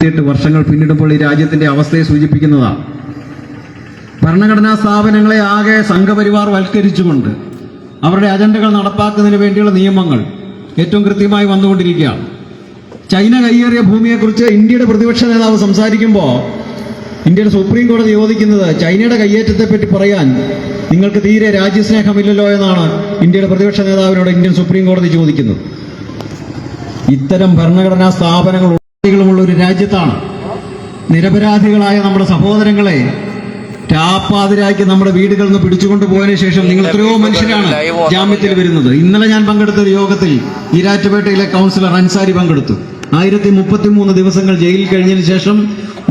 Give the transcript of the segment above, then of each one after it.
128 വർഷങ്ങൾ പിന്നിടുമ്പോൾ ഈ രാജ്യത്തിന്റെ അവസ്ഥയെ സൂചിപ്പിക്കുന്നതാണ്. ഭരണഘടനാ സ്ഥാപനങ്ങളെ ആകെ സംഘപരിവാർ വൽക്കരിച്ചുകൊണ്ട് അവരുടെ അജണ്ടകൾ നടപ്പാക്കുന്നതിന് വേണ്ടിയുള്ള നിയമങ്ങൾ ഏറ്റവും കൃത്യമായി വന്നുകൊണ്ടിരിക്കുകയാണ്. ചൈന കയ്യേറിയ ഭൂമിയെക്കുറിച്ച് ഇന്ത്യയുടെ പ്രതിപക്ഷ നേതാവ് സംസാരിക്കുമ്പോൾ ഇന്ത്യയുടെ സുപ്രീം കോടതി ചോദിക്കുന്നത് ചൈനയുടെ കയ്യേറ്റത്തെപ്പറ്റി പറയാൻ നിങ്ങൾക്ക് തീരെ രാജ്യസ്നേഹമില്ലല്ലോ എന്നാണ് ഇന്ത്യയുടെ പ്രതിപക്ഷ നേതാവിനോട് ഇന്ത്യൻ സുപ്രീം കോടതി ചോദിക്കുന്നത്. ഇത്തരം ഭരണഘടനാ സ്ഥാപനങ്ങളുള്ള ഒരു രാജ്യത്താണ് നിരപരാധികളായ നമ്മുടെ സഹോദരങ്ങളെ രാപ്പാതിരാക്കി നമ്മുടെ വീടുകളിൽ നിന്ന് പിടിച്ചുകൊണ്ട് പോയതിനു ശേഷം നിങ്ങൾ എത്രയോ മനുഷ്യരാണ് ജാമ്യത്തിൽ വരുന്നത്. ഇന്നലെ ഞാൻ പങ്കെടുത്ത ഒരു യോഗത്തിൽ ഈരാറ്റുപേട്ടയിലെ കൗൺസിലർ അൻസാരി പങ്കെടുത്തു. 1033 ദിവസങ്ങൾ ജയിലിൽ കഴിഞ്ഞതിന് ശേഷം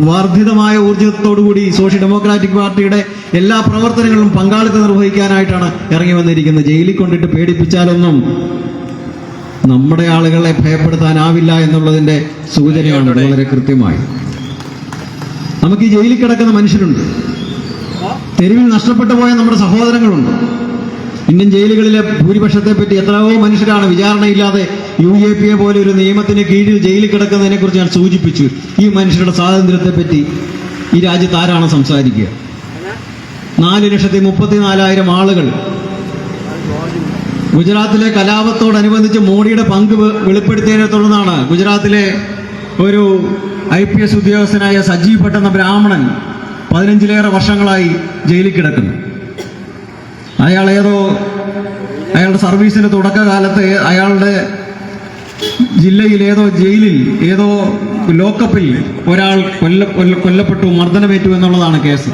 വർദ്ധിതമായ ഊർജ്ജത്തോടുകൂടി സോഷ്യൽ ഡെമോക്രാറ്റിക് പാർട്ടിയുടെ എല്ലാ പ്രവർത്തനങ്ങളിലും പങ്കാളിത്തം നിർവഹിക്കാനായിട്ടാണ് ഇറങ്ങി വന്നിരിക്കുന്നത്. ജയിലിൽ കൊണ്ടിട്ട് പേടിപ്പിച്ചാലൊന്നും നമ്മുടെ ആളുകളെ ഭയപ്പെടുത്താനാവില്ല എന്നുള്ളതിന്റെ സൂചനയാണ് വളരെ കൃത്യമായി. നമുക്ക് ഈ ജയിലിൽ കിടക്കുന്ന മനുഷ്യരുണ്ട്, തെരുവിൽ നഷ്ടപ്പെട്ടു പോയ നമ്മുടെ സഹോദരങ്ങളുണ്ട്. ഇന്ത്യൻ ജയിലുകളിലെ ഭൂരിപക്ഷത്തെ പറ്റി എത്രയോ മനുഷ്യരാണ് വിചാരണയില്ലാതെ UAPA പോലെ ഒരു നിയമത്തിന് കീഴിൽ ജയിലിൽ കിടക്കുന്നതിനെ കുറിച്ച് ഞാൻ സൂചിപ്പിച്ചു. ഈ മനുഷ്യരുടെ സ്വാതന്ത്ര്യത്തെ പറ്റി ഈ രാജ്യത്ത് ആരാണ് സംസാരിക്കുക? 4,34,000 ആളുകൾ ഗുജറാത്തിലെ കലാപത്തോടനുബന്ധിച്ച് മോഡിയുടെ പങ്ക് വെളിപ്പെടുത്തിയതിനെ തുടർന്നാണ് ഗുജറാത്തിലെ ഒരു IPS ഉദ്യോഗസ്ഥനായ സജീവ് ഭട്ട് എന്ന ബ്രാഹ്മണൻ 15-ലേറെ വർഷങ്ങളായി ജയിലിൽ കിടക്കുന്നു. അയാളുടെ സർവീസിന്റെ തുടക്കകാലത്ത് അയാളുടെ ജില്ലയിൽ ജയിലിൽ ലോക്കപ്പിൽ ഒരാൾ കൊല്ലപ്പെട്ടു, മർദ്ദനമേറ്റു എന്നുള്ളതാണ് കേസ്.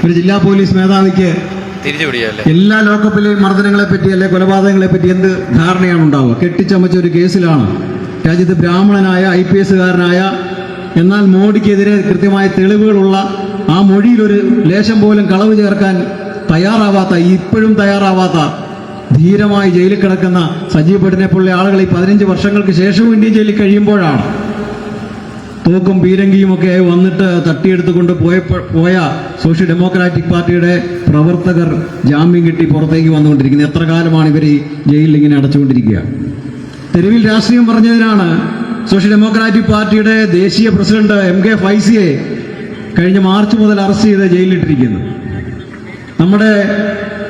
ഒരു ജില്ലാ പോലീസ് മേധാവിക്ക് എല്ലാ ലോക്കപ്പിലെയും മർദ്ദനങ്ങളെ പറ്റി അല്ലെ കൊലപാതകങ്ങളെ പറ്റി എന്ത് ധാരണയാണ് ഉണ്ടാവുക? കെട്ടിച്ചമച്ച ഒരു കേസിലാണ് രാജ്യത്ത് ബ്രാഹ്മണനായ IPSകാരനായ എന്നാൽ മോഡിക്കെതിരെ കൃത്യമായ തെളിവുകളുള്ള ആ മൊഴിയിൽ ഒരു ലേശം പോലും കളവ് ചേർക്കാൻ ഇപ്പോഴും തയ്യാറാവാത്ത ധീരമായി ജയിലിൽ കിടക്കുന്ന സജീവ് ഭട്ടിനെ പോലുള്ള ആളുകൾ ഈ 15 വർഷങ്ങൾക്ക് ശേഷവും ഇന്ത്യൻ ജയിലിൽ കഴിയുമ്പോഴാണ് തോക്കും പീരങ്കിയും ഒക്കെ വന്നിട്ട് തട്ടിയെടുത്തുകൊണ്ട് പോയ സോഷ്യൽ ഡെമോക്രാറ്റിക് പാർട്ടിയുടെ പ്രവർത്തകർ ജാമ്യം കിട്ടി പുറത്തേക്ക് വന്നുകൊണ്ടിരിക്കുന്നത്. എത്ര കാലമാണ് ഇവർ ഈ ജയിലിൽ ഇങ്ങനെ അടച്ചുകൊണ്ടിരിക്കുക? തെരുവിൽ രാഷ്ട്രീയം പറഞ്ഞതിനാണ് സോഷ്യൽ ഡെമോക്രാറ്റിക് പാർട്ടിയുടെ ദേശീയ പ്രസിഡന്റ് MK ഫൈസിയെ കഴിഞ്ഞ മാർച്ച് മുതൽ അറസ്റ്റ് ചെയ്ത് ജയിലിലിട്ടിരിക്കുന്നു. നമ്മുടെ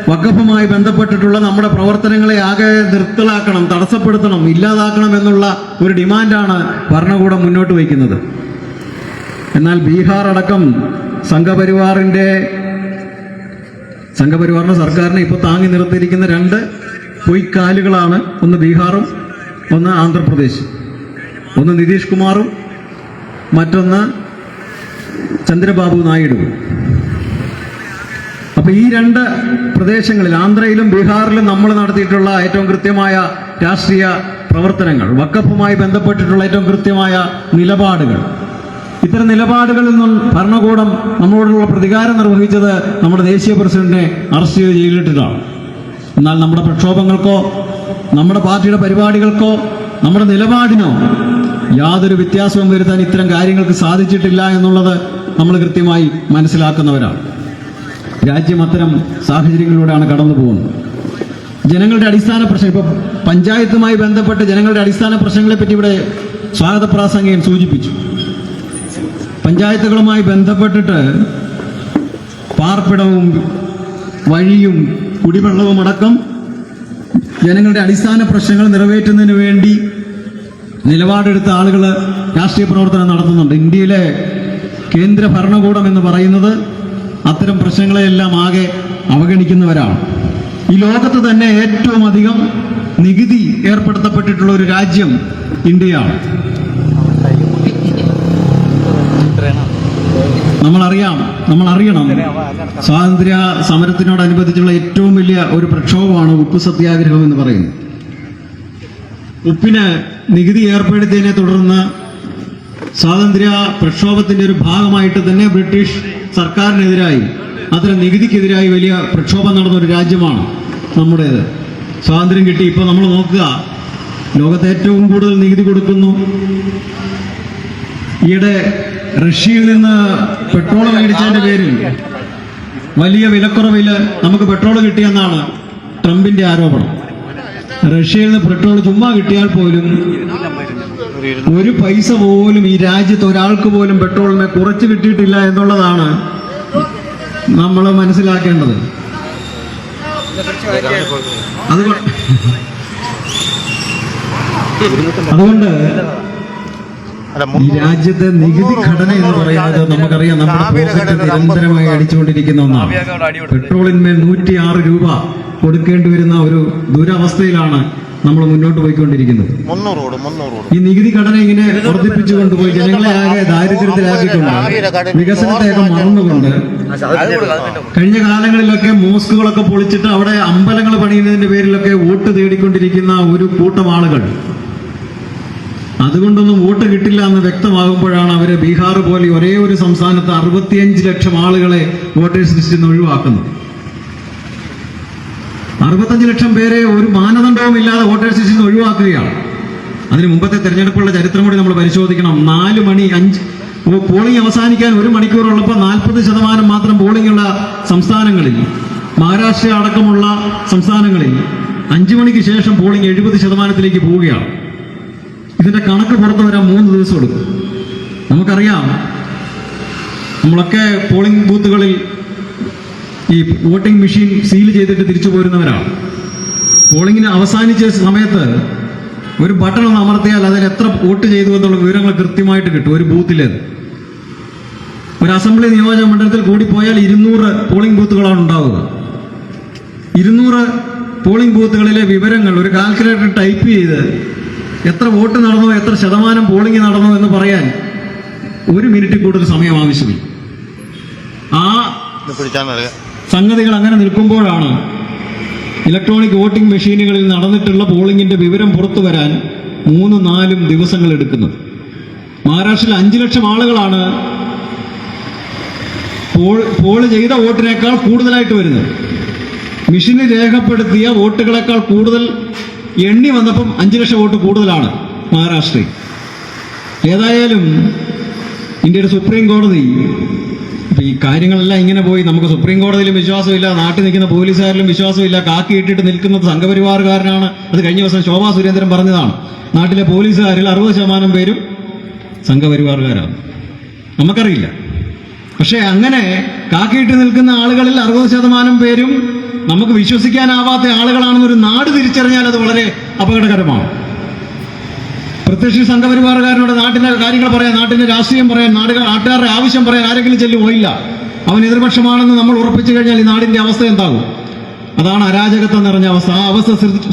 വഖഫുമായി ബന്ധപ്പെട്ടിട്ടുള്ള നമ്മുടെ പ്രവർത്തനങ്ങളെ ആകെ നിർത്തലാക്കണം, തടസ്സപ്പെടുത്തണം, ഇല്ലാതാക്കണം എന്നുള്ള ഒരു ഡിമാൻഡാണ് ഭരണകൂടം മുന്നോട്ട് വയ്ക്കുന്നത്. എന്നാൽ ബീഹാർ അടക്കം സംഘപരിവാറിന്റെ സർക്കാരിനെ ഇപ്പോൾ താങ്ങി നിർത്തിയിരിക്കുന്ന 2 പൊയ്ക്കാലുകളാണ്. ഒന്ന് ബീഹാറും ഒന്ന് ആന്ധ്രാപ്രദേശും. ഒന്ന് നിതീഷ് കുമാറും മറ്റൊന്ന് ചന്ദ്രബാബു നായിഡുവും. അപ്പൊ ഈ 2 പ്രദേശങ്ങളിൽ ആന്ധ്രയിലും ബീഹാറിലും നമ്മൾ നടത്തിയിട്ടുള്ള ഏറ്റവും കൃത്യമായ രാഷ്ട്രീയ പ്രവർത്തനങ്ങൾ, വഖഫുമായി ബന്ധപ്പെട്ടിട്ടുള്ള ഏറ്റവും കൃത്യമായ നിലപാടുകൾ, ഇത്തരം നിലപാടുകളിൽ നിന്നും ഭരണകൂടം നമ്മളോടുള്ള പ്രതികാരം നിർവഹിച്ചത് നമ്മുടെ ദേശീയ പ്രസിഡന്റിനെ അറസ്റ്റ് ചെയ്ത് ജയിലിലിട്ടിട്ടാണ്. എന്നാൽ നമ്മുടെ പ്രക്ഷോഭങ്ങൾക്കോ നമ്മുടെ പാർട്ടിയുടെ പരിപാടികൾക്കോ നമ്മുടെ നിലപാടിനോ യാതൊരു വ്യത്യാസവും വരുത്താൻ ഇത്തരം കാര്യങ്ങൾക്ക് സാധിച്ചിട്ടില്ല എന്നുള്ളത് നമ്മൾ കൃത്യമായി മനസ്സിലാക്കുന്നവരാണ്. രാജ്യം അത്തരം സാഹചര്യങ്ങളിലൂടെയാണ് കടന്നു പോകുന്നത്. ജനങ്ങളുടെ അടിസ്ഥാന പ്രശ്നം, ഇപ്പൊ പഞ്ചായത്തുമായി ബന്ധപ്പെട്ട് ജനങ്ങളുടെ അടിസ്ഥാന പ്രശ്നങ്ങളെ പറ്റി ഇവിടെ സ്വാഗത പ്രാസംഗികൻ സൂചിപ്പിച്ചു. പഞ്ചായത്തുകളുമായി ബന്ധപ്പെട്ടിട്ട് പാർപ്പിടവും വഴിയും കുടിവെള്ളവും അടക്കം ജനങ്ങളുടെ അടിസ്ഥാന പ്രശ്നങ്ങൾ നിറവേറ്റുന്നതിന് വേണ്ടി നിലപാടെടുത്ത ആളുകൾ രാഷ്ട്രീയ പ്രവർത്തനം നടത്തുന്നുണ്ട്. ഇന്ത്യയിലെ കേന്ദ്ര ഭരണകൂടം എന്ന് പറയുന്നത് അത്തരം പ്രശ്നങ്ങളെയെല്ലാം ആകെ അവഗണിക്കുന്നവരാണ്. ഈ ലോകത്ത് തന്നെ ഏറ്റവും അധികം നികുതി ഏർപ്പെടുത്തപ്പെട്ടിട്ടുള്ള ഒരു രാജ്യം ഇന്ത്യയാണ്. നമ്മൾ അറിയണം സ്വാതന്ത്ര്യ സമരത്തിനോടനുബന്ധിച്ചുള്ള ഏറ്റവും വലിയ ഒരു പ്രക്ഷോഭമാണ് ഉപ്പ് സത്യാഗ്രഹം എന്ന് പറയുന്നത്. ഉപ്പിന് നികുതി ഏർപ്പെടുത്തിയതിനെ തുടർന്ന് സ്വാതന്ത്ര്യ പ്രക്ഷോഭത്തിന്റെ ഒരു ഭാഗമായിട്ട് തന്നെ ബ്രിട്ടീഷ് സർക്കാരിനെതിരായി, അത്തരം നികുതിക്കെതിരായി വലിയ പ്രക്ഷോഭം നടന്ന ഒരു രാജ്യമാണ് നമ്മുടേത്. സ്വാതന്ത്ര്യം കിട്ടി. ഇപ്പോൾ നമ്മൾ നോക്കുക, ലോകത്ത് ഏറ്റവും കൂടുതൽ നികുതി കൊടുക്കുന്നു. ഈയിടെ റഷ്യയിൽ നിന്ന് പെട്രോൾ മേടിച്ചതിന്റെ പേരിൽ വലിയ വിലക്കുറവിൽ നമുക്ക് പെട്രോൾ കിട്ടിയെന്നാണ് ട്രംപിന്റെ ആരോപണം. റഷ്യയിൽ നിന്ന് പെട്രോൾ ചുമ്മാ കിട്ടിയാൽ പോലും ഒരു പൈസ പോലും ഈ രാജ്യത്ത് ഒരാൾക്ക് പോലും പെട്രോളിനെ കുറച്ച് കിട്ടിയിട്ടില്ല എന്നുള്ളതാണ് നമ്മൾ മനസ്സിലാക്കേണ്ടത്. അതുകൊണ്ട് ഈ രാജ്യത്തെ നികുതി ഘടന എന്ന് പറയുന്നത് നമുക്കറിയാം, നമ്മുടെ പോക്കറ്റ് നിരന്തരമായി അടിച്ചുകൊണ്ടിരിക്കുന്ന ഒന്നാണ്. പെട്രോളിന്മേൽ 106 രൂപ കൊടുക്കേണ്ടി വരുന്ന ഒരു ദുരവസ്ഥയിലാണ് നമ്മൾ മുന്നോട്ട് പോയിക്കൊണ്ടിരിക്കുന്നത്. ഈ നികുതി ഘടന ഇങ്ങനെ വർദ്ധിപ്പിച്ചു കൊണ്ടുപോയി ജനങ്ങളെ ആകെ ദാരിദ്ര്യത്തിലാക്കിക്കൊണ്ട് വികസനത്തെയൊക്കെ മറന്നുകൊണ്ട് കഴിഞ്ഞ കാലങ്ങളിലൊക്കെ മോസ്കുകളൊക്കെ പൊളിച്ചിട്ട് അവിടെ അമ്പലങ്ങൾ പണിയുന്നതിന്റെ പേരിലൊക്കെ വോട്ട് തേടിക്കൊണ്ടിരിക്കുന്ന ഒരു കൂട്ടം ആളുകൾ അതുകൊണ്ടൊന്നും വോട്ട് കിട്ടില്ല എന്ന് വ്യക്തമാകുമ്പോഴാണ് അവര് ബീഹാർ പോലെ ഒരേ ഒരു സംസ്ഥാനത്ത് 65 ലക്ഷം ആളുകളെ വോട്ടേഴ്സ് ലിസ്റ്റിൽ നിന്ന് ഒഴിവാക്കുന്നത്. 65 ലക്ഷം പേരെ ഒരു മാനദണ്ഡവും ഇല്ലാതെ വോട്ടേഴ്സ് ലിസ്റ്റിൽ നിന്ന് ഒഴിവാക്കുകയാണ്. അതിന് മുമ്പത്തെ തെരഞ്ഞെടുപ്പുള്ള ചരിത്രം കൂടി നമ്മൾ പരിശോധിക്കണം. 4 മണി 5 പോളിംഗ് അവസാനിക്കാൻ 1 മണിക്കൂറുള്ളപ്പോൾ 40% മാത്രം പോളിംഗ് ഉള്ള സംസ്ഥാനങ്ങളിൽ, മഹാരാഷ്ട്ര അടക്കമുള്ള സംസ്ഥാനങ്ങളിൽ 5 മണിക്ക് ശേഷം പോളിംഗ് 70%-ലേക്ക് പോവുകയാണ്. ഇതിന്റെ കണക്ക് പുറത്തു വരാൻ 3 ദിവസം എടുക്കും. നമുക്കറിയാം, നമ്മളൊക്കെ പോളിംഗ് ബൂത്തുകളിൽ ഈ വോട്ടിംഗ് മെഷീൻ സീൽ ചെയ്തിട്ട് തിരിച്ചു പോരുന്നവരാണ്. പോളിംഗിന് അവസാനിച്ച സമയത്ത് ഒരു ബട്ടൺ ഒന്ന് അമർത്തിയാൽ അതിൽ എത്ര വോട്ട് ചെയ്തു എന്നുള്ള വിവരങ്ങൾ കൃത്യമായിട്ട് കിട്ടും. ഒരു ബൂത്തിലേത് ഒരു അസംബ്ലി നിയോജക മണ്ഡലത്തിൽ കൂടിപ്പോയാൽ 200 പോളിംഗ് ബൂത്തുകളാണ് ഉണ്ടാവുക. 200 പോളിംഗ് ബൂത്തുകളിലെ വിവരങ്ങൾ ഒരു കാൽക്കുലേറ്റർ ടൈപ്പ് ചെയ്ത് എത്ര വോട്ട് നടന്നു, എത്ര ശതമാനം പോളിംഗ് നടന്നു എന്ന് പറയാൻ 1 മിനിറ്റിൽ കൂടുതൽ സമയം ആവശ്യമില്ല. ആ സംഗതികൾ അങ്ങനെ നിൽക്കുമ്പോഴാണ് ഇലക്ട്രോണിക് വോട്ടിംഗ് മെഷീനുകളിൽ നടന്നിട്ടുള്ള പോളിംഗിന്റെ വിവരം പുറത്തു വരാൻ 3-4 ദിവസങ്ങൾ എടുക്കുന്നത്. മഹാരാഷ്ട്രയിൽ 5 ലക്ഷം ആളുകളാണ് പോൾ ചെയ്ത വോട്ടിനേക്കാൾ കൂടുതലായിട്ട് വരുന്നത്. മെഷീനിൽ രേഖപ്പെടുത്തിയ വോട്ടുകളെക്കാൾ കൂടുതൽ എണ്ണി വന്നപ്പം 5 ലക്ഷം വോട്ട് കൂടുതലാണ് മഹാരാഷ്ട്രയിൽ. ഏതായാലും ഇന്ത്യയുടെ സുപ്രീം കോടതി ഈ കാര്യങ്ങളെല്ലാം ഇങ്ങനെ പോയി, നമുക്ക് സുപ്രീം കോടതിയിലും വിശ്വാസമില്ല, നാട്ടിൽ നിൽക്കുന്ന പോലീസുകാരിലും വിശ്വാസമില്ല, കാക്കി ഇട്ടിട്ട് നിൽക്കുന്നത് സംഘപരിവാറുകാരനാണ്. അത് കഴിഞ്ഞ ദിവസം ശോഭാ സുരേന്ദ്രൻ പറഞ്ഞതാണ്. നാട്ടിലെ പോലീസുകാരിൽ 60% പേരും സംഘപരിവാറുകാരാണ്. നമുക്കറിയില്ല. പക്ഷെ അങ്ങനെ കാക്കിയിട്ട് നിൽക്കുന്ന ആളുകളിൽ 60% പേരും നമുക്ക് വിശ്വസിക്കാനാവാത്ത ആളുകളാണെന്നൊരു നാട് തിരിച്ചറിഞ്ഞാൽ അത് വളരെ അപകടകരമാണ്. പ്രത്യക്ഷ സംഘപരിവാറുകാരനോട് നാട്ടിലെ കാര്യങ്ങൾ പറയാൻ, നാട്ടിന്റെ രാഷ്ട്രീയം പറയാൻ, നാട്ടുകാരുടെ ആവശ്യം പറയാൻ ആരെങ്കിലും ചെല്ലു പോയില്ല. അവൻ എതിർപക്ഷമാണെന്ന് നമ്മൾ ഉറപ്പിച്ചു കഴിഞ്ഞാൽ ഈ നാടിന്റെ അവസ്ഥ എന്താകും? അതാണ് അരാജകത്വം നിറഞ്ഞ അവസ്ഥ. ആ അവസ്ഥ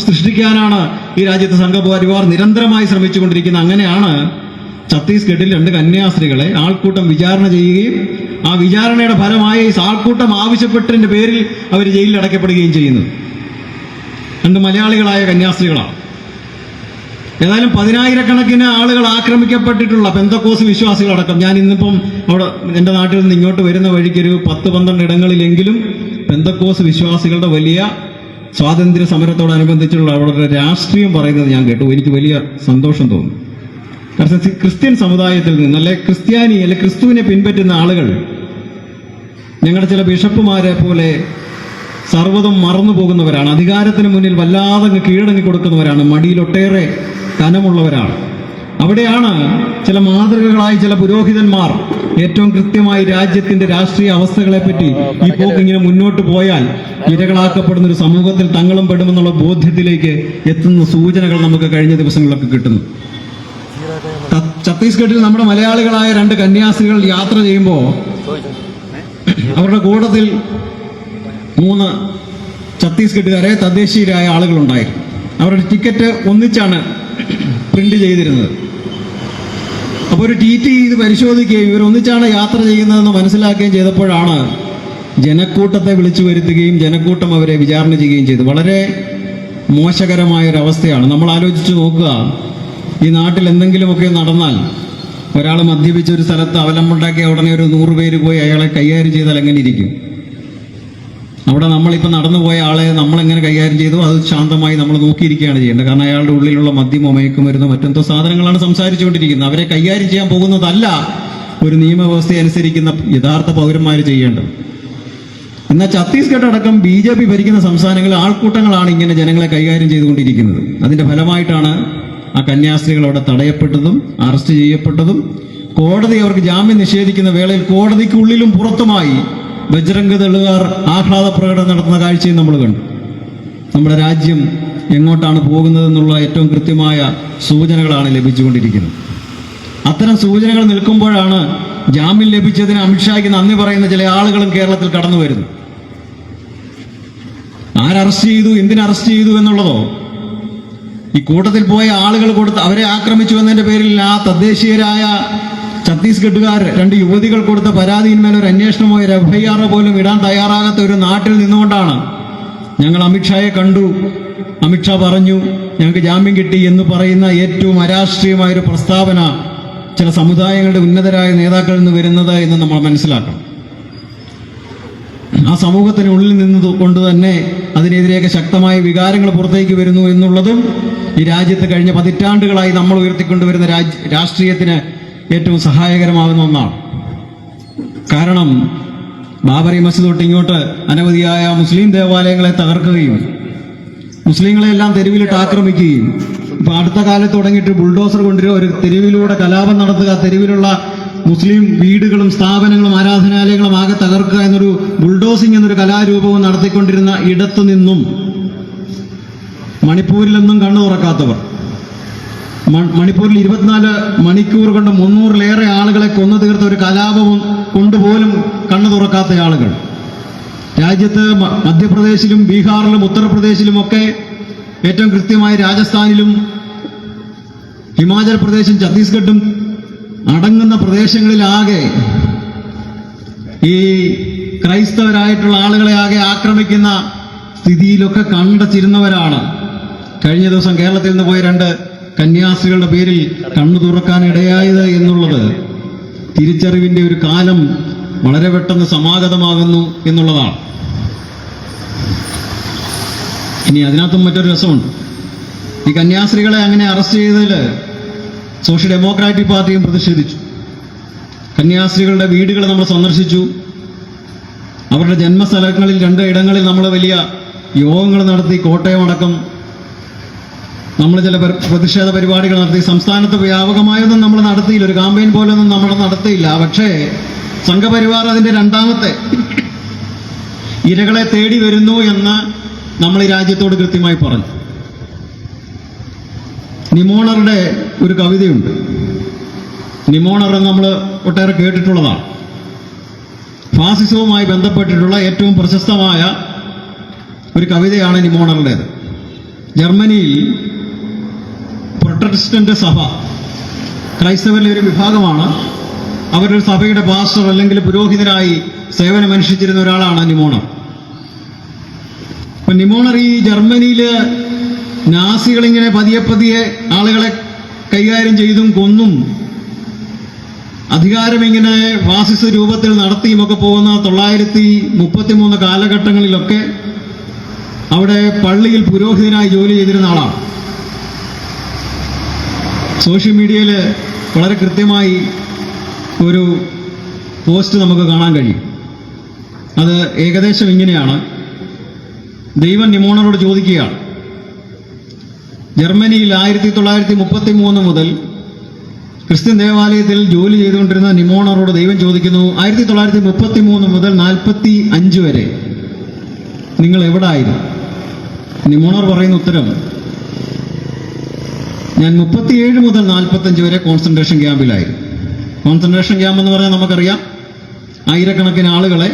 സൃഷ്ടിക്കാനാണ് ഈ രാജ്യത്ത് സംഘപരിവാർ നിരന്തരമായി ശ്രമിച്ചുകൊണ്ടിരിക്കുന്നത്. അങ്ങനെയാണ് ഛത്തീസ്ഗഡിൽ 2 കന്യാസ്ത്രീകളെ ആൾക്കൂട്ടം വിചാരണ ചെയ്യുകയും ആ വിചാരണയുടെ ഫലമായി ആൾക്കൂട്ടം ആവശ്യപ്പെട്ടതിന്റെ പേരിൽ അവർ ജയിലിൽ അടയ്ക്കപ്പെടുകയും ചെയ്യുന്നു. 2 മലയാളികളായ കന്യാസ്ത്രീകളാണ്. ഏതായാലും 10,000-കണക്കിന് ആളുകൾ ആക്രമിക്കപ്പെട്ടിട്ടുള്ള പെന്തക്കോസ് വിശ്വാസികളടക്കം. ഞാൻ ഇന്നിപ്പം അവിടെ എൻ്റെ നാട്ടിൽ നിന്ന് ഇങ്ങോട്ട് വരുന്ന വഴിക്ക് ഒരു 10-12 ഇടങ്ങളിലെങ്കിലും പെന്തക്കോസ് വിശ്വാസികളുടെ വലിയ സ്വാതന്ത്ര്യ സമരത്തോടനുബന്ധിച്ചുള്ള അവരുടെ രാഷ്ട്രീയം പറയുന്നത് ഞാൻ കേട്ടു. എനിക്ക് വലിയ സന്തോഷം തോന്നി. കാരണം ക്രിസ്ത്യൻ സമുദായത്തിൽ നിന്ന് അല്ലെ ക്രിസ്തുവിനെ പിൻപറ്റുന്ന ആളുകൾ ഞങ്ങളുടെ ചില ബിഷപ്പുമാരെ പോലെ സർവ്വതും മറന്നു പോകുന്നവരാണ്. അധികാരത്തിന് മുന്നിൽ വല്ലാതെ കീഴടങ്ങി കൊടുക്കുന്നവരാണ്. മടിയിലൊട്ടേറെ കനമുള്ളവരാണ്. അവിടെയാണ് ചില മാതൃകകളായി ചില പുരോഹിതന്മാർ ഏറ്റവും കൃത്യമായി രാജ്യത്തിന്റെ രാഷ്ട്രീയ അവസ്ഥകളെപ്പറ്റി ഈ പോക്കിങ്ങനെ മുന്നോട്ട് പോയാൽ ഇരകളാക്കപ്പെടുന്ന ഒരു സമൂഹത്തിൽ തങ്ങളും പെടുമെന്നുള്ള ബോധ്യത്തിലേക്ക് എത്തുന്ന സൂചനകൾ നമുക്ക് കഴിഞ്ഞ ദിവസങ്ങളിലൊക്കെ കിട്ടുന്നു. ഛത്തീസ്ഗഡിൽ നമ്മുടെ മലയാളികളായ 2 കന്യാസ്ത്രീകൾ യാത്ര ചെയ്യുമ്പോൾ അവരുടെ കൂട്ടത്തിൽ 3 ഛത്തീസ്ഗഡുകാരെ തദ്ദേശീയരായ ആളുകളുണ്ടായിരുന്നു. അവരുടെ ടിക്കറ്റ് ഒന്നിച്ചാണ് പ്രിന്റ് ചെയ്തിരുന്നത്. അപ്പോൾ ഒരു TT ഇത് പരിശോധിക്കുകയും ഇവർ ഒന്നിച്ചാണ് യാത്ര ചെയ്യുന്നതെന്ന് മനസ്സിലാക്കുകയും ചെയ്തപ്പോഴാണ് ജനക്കൂട്ടത്തെ വിളിച്ചു വരുത്തുകയും ജനക്കൂട്ടം അവരെ വിചാരണ ചെയ്യുകയും ചെയ്തു. വളരെ മോശകരമായൊരവസ്ഥയാണ്. നമ്മൾ ആലോചിച്ച് നോക്കുക, ഈ നാട്ടിൽ എന്തെങ്കിലുമൊക്കെ നടന്നാൽ, ഒരാൾ മദ്യപിച്ച ഒരു സ്ഥലത്ത് അവലംബുണ്ടാക്കിയ ഉടനെ ഒരു 100 പേര് പോയി അയാളെ കൈകാര്യം ചെയ്താൽ എങ്ങനെ ഇരിക്കും? അവിടെ നമ്മളിപ്പോൾ നടന്നുപോയ ആളെ നമ്മളെങ്ങനെ കൈകാര്യം ചെയ്തു അത് ശാന്തമായി നമ്മൾ നോക്കിയിരിക്കുകയാണ് ചെയ്യേണ്ടത്. കാരണം അയാളുടെ ഉള്ളിലുള്ള മദ്യമോ മയക്കുമരുന്നോ മറ്റെന്തോ സാധനങ്ങളാണ് സംസാരിച്ചുകൊണ്ടിരിക്കുന്നത്. അവരെ കൈകാര്യം ചെയ്യാൻ പോകുന്നതല്ല ഒരു നിയമവ്യവസ്ഥ അനുസരിക്കുന്ന യഥാർത്ഥ പൗരന്മാർ ചെയ്യേണ്ടത്. എന്നാൽ ഛത്തീസ്ഗഡ് അടക്കം BJP ഭരിക്കുന്ന സംസ്ഥാനങ്ങളിൽ ആൾക്കൂട്ടങ്ങളാണ് ഇങ്ങനെ ജനങ്ങളെ കൈകാര്യം ചെയ്തുകൊണ്ടിരിക്കുന്നത്. അതിന്റെ ഫലമായിട്ടാണ് ആ കന്യാസ്ത്രീകൾ അവിടെ തടയപ്പെട്ടതും അറസ്റ്റ് ചെയ്യപ്പെട്ടതും കോടതി അവർക്ക് ജാമ്യം നിഷേധിക്കുന്ന വേളയിൽ കോടതിക്കുള്ളിലും പുറത്തുമായി ബജ്രംഗ് ദളുകാർ ആഹ്ലാദ പ്രകടനം നടത്തുന്ന കാഴ്ചയും നമ്മൾ കണ്ടു. നമ്മുടെ രാജ്യം എങ്ങോട്ടാണ് പോകുന്നതെന്നുള്ള ഏറ്റവും കൃത്യമായ സൂചനകളാണ് ലഭിച്ചുകൊണ്ടിരിക്കുന്നത്. അത്തരം സൂചനകൾ നിൽക്കുമ്പോഴാണ് ജാമ്യം ലഭിച്ചതിന് അമിത്ഷായ്ക്ക് നന്ദി പറയുന്ന ചില ആളുകളും കേരളത്തിൽ കടന്നു വരുന്നു. ആരറസ്റ്റ് ചെയ്തു, എന്തിന് അറസ്റ്റ് ചെയ്തു എന്നുള്ളതോ, ഈ കൂട്ടത്തിൽ പോയ ആളുകൾ കൊടുത്ത് അവരെ ആക്രമിച്ചു എന്നതിന്റെ പേരിൽ ആ തദ്ദേശീയരായ ഛത്തീസ്ഗഡുകാർ 2 യുവതികൾ കൊടുത്ത പരാതിയിന്മേൽ ഒരു അന്വേഷണമോ ഒരു FIR പോലും ഇടാൻ തയ്യാറാകാത്ത ഒരു നാട്ടിൽ നിന്നുകൊണ്ടാണ് ഞങ്ങൾ അമിത്ഷായെ കണ്ടു, അമിത്ഷാ പറഞ്ഞു ഞങ്ങൾക്ക് ജാമ്യം കിട്ടി എന്ന് പറയുന്ന ഏറ്റവും അരാഷ്ട്രീയമായൊരു പ്രസ്താവന ചില സമുദായങ്ങളുടെ ഉന്നതരായ നേതാക്കളിൽ നിന്ന് വരുന്നത് എന്ന് നമ്മൾ മനസ്സിലാക്കണം. ആ സമൂഹത്തിനുള്ളിൽ നിന്ന് കൊണ്ട് തന്നെ അതിനെതിരെയൊക്കെ ശക്തമായ വികാരങ്ങൾ പുറത്തേക്ക് വരുന്നു എന്നുള്ളതും ഈ രാജ്യത്ത് കഴിഞ്ഞ പതിറ്റാണ്ടുകളായി നമ്മൾ ഉയർത്തിക്കൊണ്ടുവരുന്ന രാഷ്ട്രീയത്തിന് ഏറ്റവും സഹായകരമാകുന്ന ഒന്നാണ്. കാരണം ബാബറി മസ്ജിദ് തൊട്ട് ഇങ്ങോട്ട് അനവധിയായ മുസ്ലിം ദേവാലയങ്ങളെ തകർക്കുകയും മുസ്ലിങ്ങളെല്ലാം തെരുവിലിട്ട് ആക്രമിക്കുകയും ഇപ്പൊ അടുത്ത കാലത്ത് തുടങ്ങിയിട്ട് ബുൾഡോസർ കൊണ്ടുവരിക, ഒരു തെരുവിലൂടെ കലാപം നടത്തുക, തെരുവിലുള്ള മുസ്ലിം വീടുകളും സ്ഥാപനങ്ങളും ആരാധനാലയങ്ങളും ആകെ തകർക്കുക എന്നൊരു ബുൾഡോസിംഗ് എന്നൊരു കലാരൂപവും നടത്തിക്കൊണ്ടിരുന്ന ഇടത്തു നിന്നും മണിപ്പൂരിലൊന്നും കണ്ണു തുറക്കാത്തവർ, മണിപ്പൂരിൽ 24 മണിക്കൂർ കൊണ്ട് 300-ലേറെ ആളുകളെ കൊന്നു തീർത്ത ഒരു കലാപവും കൊണ്ടുപോലും കണ്ണു തുറക്കാത്ത ആളുകൾ രാജ്യത്ത് മധ്യപ്രദേശിലും ബീഹാറിലും ഉത്തർപ്രദേശിലും ഒക്കെ ഏറ്റവും കൃത്യമായി രാജസ്ഥാനിലും ഹിമാചൽ പ്രദേശും ഛത്തീസ്ഗഡും അടങ്ങുന്ന പ്രദേശങ്ങളിലാകെ ഈ ക്രൈസ്തവരായിട്ടുള്ള ആളുകളെ ആകെ ആക്രമിക്കുന്ന സ്ഥിതിയിലൊക്കെ കണ്ടച്ചിരുന്നവരാണ് കഴിഞ്ഞ ദിവസം കേരളത്തിൽ നിന്ന് പോയ 2 കന്യാസ്ത്രീകളുടെ പേരിൽ കണ്ണു തുറക്കാനിടയായത് എന്നുള്ളത് തിരിച്ചറിവിന്റെ ഒരു കാലം വളരെ പെട്ടെന്ന് സമാഗതമാകുന്നു എന്നുള്ളതാണ്. ഇനി അതിനകത്തും മറ്റൊരു രസമുണ്ട്. ഈ കന്യാസ്ത്രീകളെ അങ്ങനെ അറസ്റ്റ് ചെയ്തതിൽ സോഷ്യൽ ഡെമോക്രാറ്റിക് പാർട്ടിയും പ്രതിഷേധിച്ചു. കന്യാസ്ത്രീകളുടെ വീടുകൾ നമ്മൾ സന്ദർശിച്ചു. അവരുടെ ജന്മസ്ഥലങ്ങളിൽ 2 ഇടങ്ങളിൽ നമ്മൾ വലിയ യോഗങ്ങൾ നടത്തി. കോട്ടയം അടക്കം നമ്മൾ ചില പ്രതിഷേധ പരിപാടികൾ നടത്തി. സംസ്ഥാനത്ത് വ്യാപകമായൊന്നും നമ്മൾ നടത്തിയില്ല, ഒരു ക്യാമ്പയിൻ പോലൊന്നും നമ്മൾ നടത്തിയില്ല. പക്ഷേ സംഘപരിവാർ അതിന്റെ 2ാമത്തെ ഇരകളെ തേടി വരുന്നു എന്ന് നമ്മൾ ഈ രാജ്യത്തോട് കൃത്യമായി പറഞ്ഞു. നിമോണറുടെ ഒരു കവിതയുണ്ട്. നിമോണർ നമ്മൾ ഒട്ടേറെ കേട്ടിട്ടുള്ളതാണ്. ഫാസിസവുമായി ബന്ധപ്പെട്ടിട്ടുള്ള ഏറ്റവും പ്രശസ്തമായ ഒരു കവിതയാണ് നിമോണറുടേത്. ജർമ്മനിയിൽ പ്രൊട്ടസ്റ്റന്റ് സഭ, ക്രൈസ്തവരിലെ ഒരു വിഭാഗമാണ്. അവരൊരു സഭയുടെ പാസ്റ്റർ അല്ലെങ്കിൽ പുരോഹിതനായി സേവനമനുഷ്ഠിച്ചിരുന്ന ഒരാളാണ് നിമോണർ. അപ്പൊ നിമോണർ ഈ ജർമ്മനിയില് നാസികളിങ്ങനെ പതിയെ ആളുകളെ കൈകാര്യം ചെയ്തും കൊന്നും അധികാരം ഇങ്ങനെ ഫാസിസ രൂപത്തിൽ നടത്തിയുമൊക്കെ പോകുന്ന 1933 കാലഘട്ടങ്ങളിലൊക്കെ അവിടെ പള്ളിയിൽ പുരോഹിതനായി ജോലി ചെയ്തിരുന്ന ആളാണ്. സോഷ്യൽ മീഡിയയിൽ വളരെ കൃത്യമായി ഒരു പോസ്റ്റ് നമുക്ക് കാണാൻ കഴിയും. അത് ഏകദേശം ഇങ്ങനെയാണ്. ദൈവം നിമോണറോട് ചോദിക്കുകയാണ്. ജർമ്മനിയിൽ 1933 മുതൽ ക്രിസ്ത്യൻ ദേവാലയത്തിൽ ജോലി ചെയ്തുകൊണ്ടിരുന്ന നിമോണറോട് ദൈവം ചോദിക്കുന്നു, 1933 മുതൽ 45 വരെ നിങ്ങൾ എവിടെ ആയിരുന്നു? നിമോണർ പറയുന്ന ഉത്തരം, ഞാൻ 37 മുതൽ 45 വരെ കോൺസെൻട്രേഷൻ ക്യാമ്പിലായിരുന്നു. കോൺസെൻട്രേഷൻ ക്യാമ്പ് എന്ന് പറഞ്ഞാൽ നമുക്കറിയാം, ആയിരക്കണക്കിന് ആളുകളെ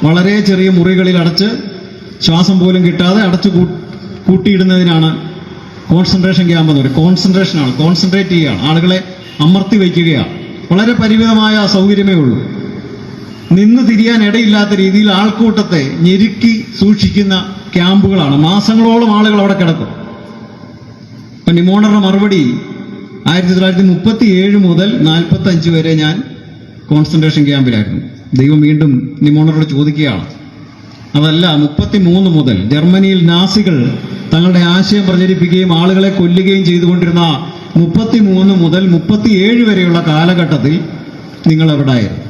വളരെ ചെറിയ മുറികളിൽ അടച്ച് ശ്വാസം പോലും കിട്ടാതെ അടച്ചു കൂട്ടിയിടുന്നതിനാണ് കോൺസെൻട്രേഷൻ ക്യാമ്പ് എന്ന് പറയും. കോൺസെൻട്രേഷനാണ്, കോൺസെൻട്രേറ്റ് ചെയ്യുകയാണ്, ആളുകളെ അമർത്തി വയ്ക്കുകയാണ്. വളരെ പരിമിതമായ സൗകര്യമേ ഉള്ളൂ. നിന്ന് തിരിയാൻ ഇടയില്ലാത്ത രീതിയിൽ ആൾക്കൂട്ടത്തെ ഞെരുക്കി സൂക്ഷിക്കുന്ന ക്യാമ്പുകളാണ്. മാസങ്ങളോളം ആളുകൾ അവിടെ കിടക്കും. അപ്പൊ നിമോണറുടെ മറുപടി, 1937 മുതൽ 45 വരെ ഞാൻ കോൺസെൻട്രേഷൻ ക്യാമ്പിലായിരുന്നു. ദൈവം വീണ്ടും നിമോണറോട് ചോദിക്കുകയാണ്, അതല്ല 33 മുതൽ ജർമ്മനിയിൽ നാസികൾ തങ്ങളുടെ ആശയം പ്രചരിപ്പിക്കുകയും ആളുകളെ കൊല്ലുകയും ചെയ്തുകൊണ്ടിരുന്ന 33 മുതൽ 37 വരെയുള്ള കാലഘട്ടത്തിൽ നിങ്ങൾ എവിടെയായിരുന്നു?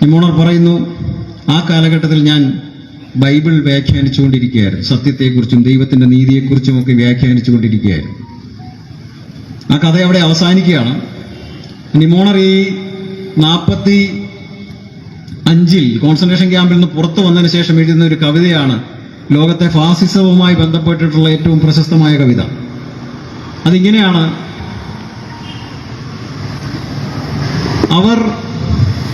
നിമോണർ പറയുന്നു, ആ കാലഘട്ടത്തിൽ ഞാൻ ബൈബിൾ വ്യാഖ്യാനിച്ചുകൊണ്ടിരിക്കുകയായിരുന്നു. സത്യത്തെക്കുറിച്ചും ദൈവത്തിന്റെ നീതിയെക്കുറിച്ചും ഒക്കെ വ്യാഖ്യാനിച്ചുകൊണ്ടിരിക്കുകയായിരുന്നു. ആ കഥ അവിടെ അവസാനിക്കുകയാണ്. നിമോണർ ഈ 45 കോൺസെൻട്രേഷൻ ക്യാമ്പിൽ നിന്ന് പുറത്തു വന്നതിന് ശേഷം എഴുതുന്ന ഒരു കവിതയാണ് ലോകത്തെ ഫാസിസവുമായി ബന്ധപ്പെട്ടിട്ടുള്ള ഏറ്റവും പ്രശസ്തമായ കവിത. അതിങ്ങനെയാണ്: അവർ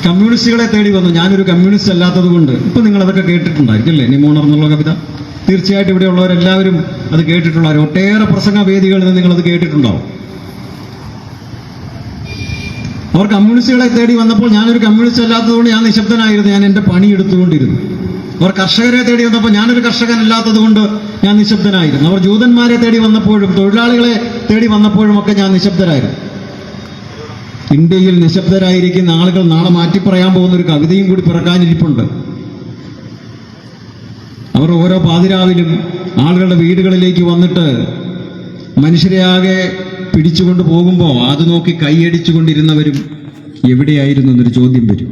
കമ്മ്യൂണിസ്റ്റുകളെ തേടി വന്നു. ഞാനൊരു കമ്മ്യൂണിസ്റ്റ് അല്ലാത്തത് കൊണ്ട്. ഇപ്പൊ നിങ്ങൾ അതൊക്കെ കേട്ടിട്ടുണ്ടായിരിക്കും അല്ലേ, നിമോണർ എന്നുള്ള കവിത? തീർച്ചയായിട്ടും ഇവിടെ ഉള്ളവരെല്ലാവരും അത് കേട്ടിട്ടുള്ളവർ. ഒട്ടേറെ പ്രസംഗ വേദികളിൽ നിന്ന് നിങ്ങളത് കേട്ടിട്ടുണ്ടാവും. അവർ കമ്മ്യൂണിസ്റ്റുകളെ തേടി വന്നപ്പോൾ ഞാനൊരു കമ്മ്യൂണിസ്റ്റ് അല്ലാത്തതുകൊണ്ട് ഞാൻ നിശബ്ദനായിരുന്നു, ഞാൻ എന്റെ പണി എടുത്തുകൊണ്ടിരുന്നു. അവർ കർഷകരെ തേടി വന്നപ്പോൾ ഞാനൊരു കർഷകനല്ലാത്തത് കൊണ്ട് ഞാൻ നിശബ്ദനായിരുന്നു. അവർ ജൂതന്മാരെ തേടി വന്നപ്പോഴും തൊഴിലാളികളെ തേടി വന്നപ്പോഴും ഒക്കെ ഞാൻ നിശബ്ദരായിരുന്നു. ഇന്ത്യയിൽ നിശബ്ദരായിരിക്കുന്ന ആളുകൾ നാളെ മാറ്റിപ്പറയാൻ പോകുന്ന ഒരു കവിതയും കൂടി പിറക്കാനിരിപ്പുണ്ട്. അവർ ഓരോ പാതിരാവിലും ആളുകളുടെ വീടുകളിലേക്ക് വന്നിട്ട് മനുഷ്യരെ ആകെ പിടിച്ചുകൊണ്ട് പോകുമ്പോൾ അത് നോക്കി കൈയടിച്ചുകൊണ്ടിരുന്നവരും എവിടെയായിരുന്നു എന്നൊരു ചോദ്യം വരും.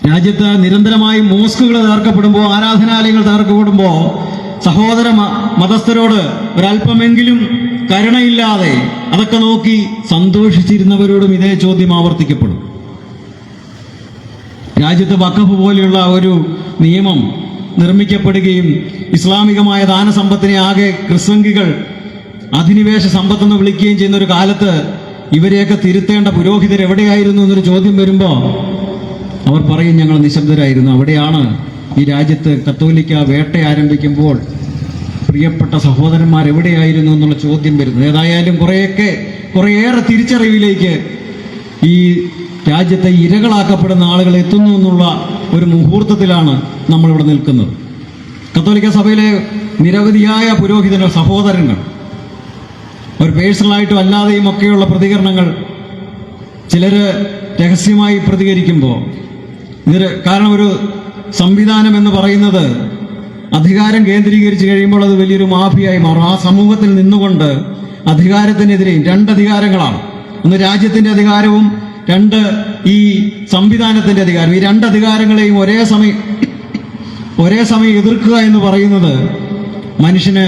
രാജ്യത്ത് നിരന്തരമായി മോസ്കുകൾ തകർക്കപ്പെടുമ്പോൾ, ആരാധനാലയങ്ങൾ തകർക്കപ്പെടുമ്പോൾ സഹോദര മതസ്ഥരോട് ഒരല്പമെങ്കിലും കരുണയില്ലാതെ അതൊക്കെ നോക്കി സന്തോഷിച്ചിരുന്നവരോടും ഇതേ ചോദ്യം ആവർത്തിക്കപ്പെടും. രാജ്യത്ത് വഖഫ് പോലെയുള്ള ഒരു നിയമം നിർമ്മിക്കപ്പെടുകയും ഇസ്ലാമികമായ ദാനസമ്പത്തിനെ ആകെ ക്രിസ്വങ്കികൾ അധിനിവേശ സമ്പത്തെന്ന് വിളിക്കുകയും ചെയ്യുന്ന ഒരു കാലത്ത് ഇവരെയൊക്കെ തിരുത്തേണ്ട പുരോഹിതർ എവിടെയായിരുന്നു എന്നൊരു ചോദ്യം വരുമ്പോൾ അവർ പറയും ഞങ്ങൾ നിശബ്ദരായിരുന്നു. അവിടെയാണ് ഈ രാജ്യത്ത് കത്തോലിക്ക വേട്ട ആരംഭിക്കുമ്പോൾ പ്രിയപ്പെട്ട സഹോദരന്മാർ എവിടെയായിരുന്നു എന്നുള്ള ചോദ്യം വരുന്നത്. ഏതായാലും കുറേയേറെ തിരിച്ചറിവിലേക്ക് ഈ രാജ്യത്തെ ഇരകളാക്കപ്പെടുന്ന ആളുകൾ എത്തുന്നു എന്നുള്ള ഒരു മുഹൂർത്തത്തിലാണ് നമ്മളിവിടെ നിൽക്കുന്നത്. കത്തോലിക്ക സഭയിലെ നിരവധിയായ പുരോഹിതരുടെ സഹോദരങ്ങൾ അവർ പേഴ്സണലായിട്ടും അല്ലാതെയും ഒക്കെയുള്ള പ്രതികരണങ്ങൾ, ചിലര് രഹസ്യമായി പ്രതികരിക്കുമ്പോൾ കാരണം ഒരു സംവിധാനം എന്ന് പറയുന്നത് അധികാരം കേന്ദ്രീകരിച്ച് കഴിയുമ്പോൾ അത് വലിയൊരു മാഫിയായി മാറും. ആ സമൂഹത്തിൽ നിന്നുകൊണ്ട് അധികാരത്തിനെതിരെയും രണ്ടധികാരങ്ങളാണ്. ഒന്ന് രാജ്യത്തിന്റെ അധികാരവും, രണ്ട് ഈ സംവിധാനത്തിന്റെ അധികാരം. ഈ രണ്ടധികാരങ്ങളെയും ഒരേ സമയം എതിർക്കുക എന്ന് പറയുന്നത് മനുഷ്യന്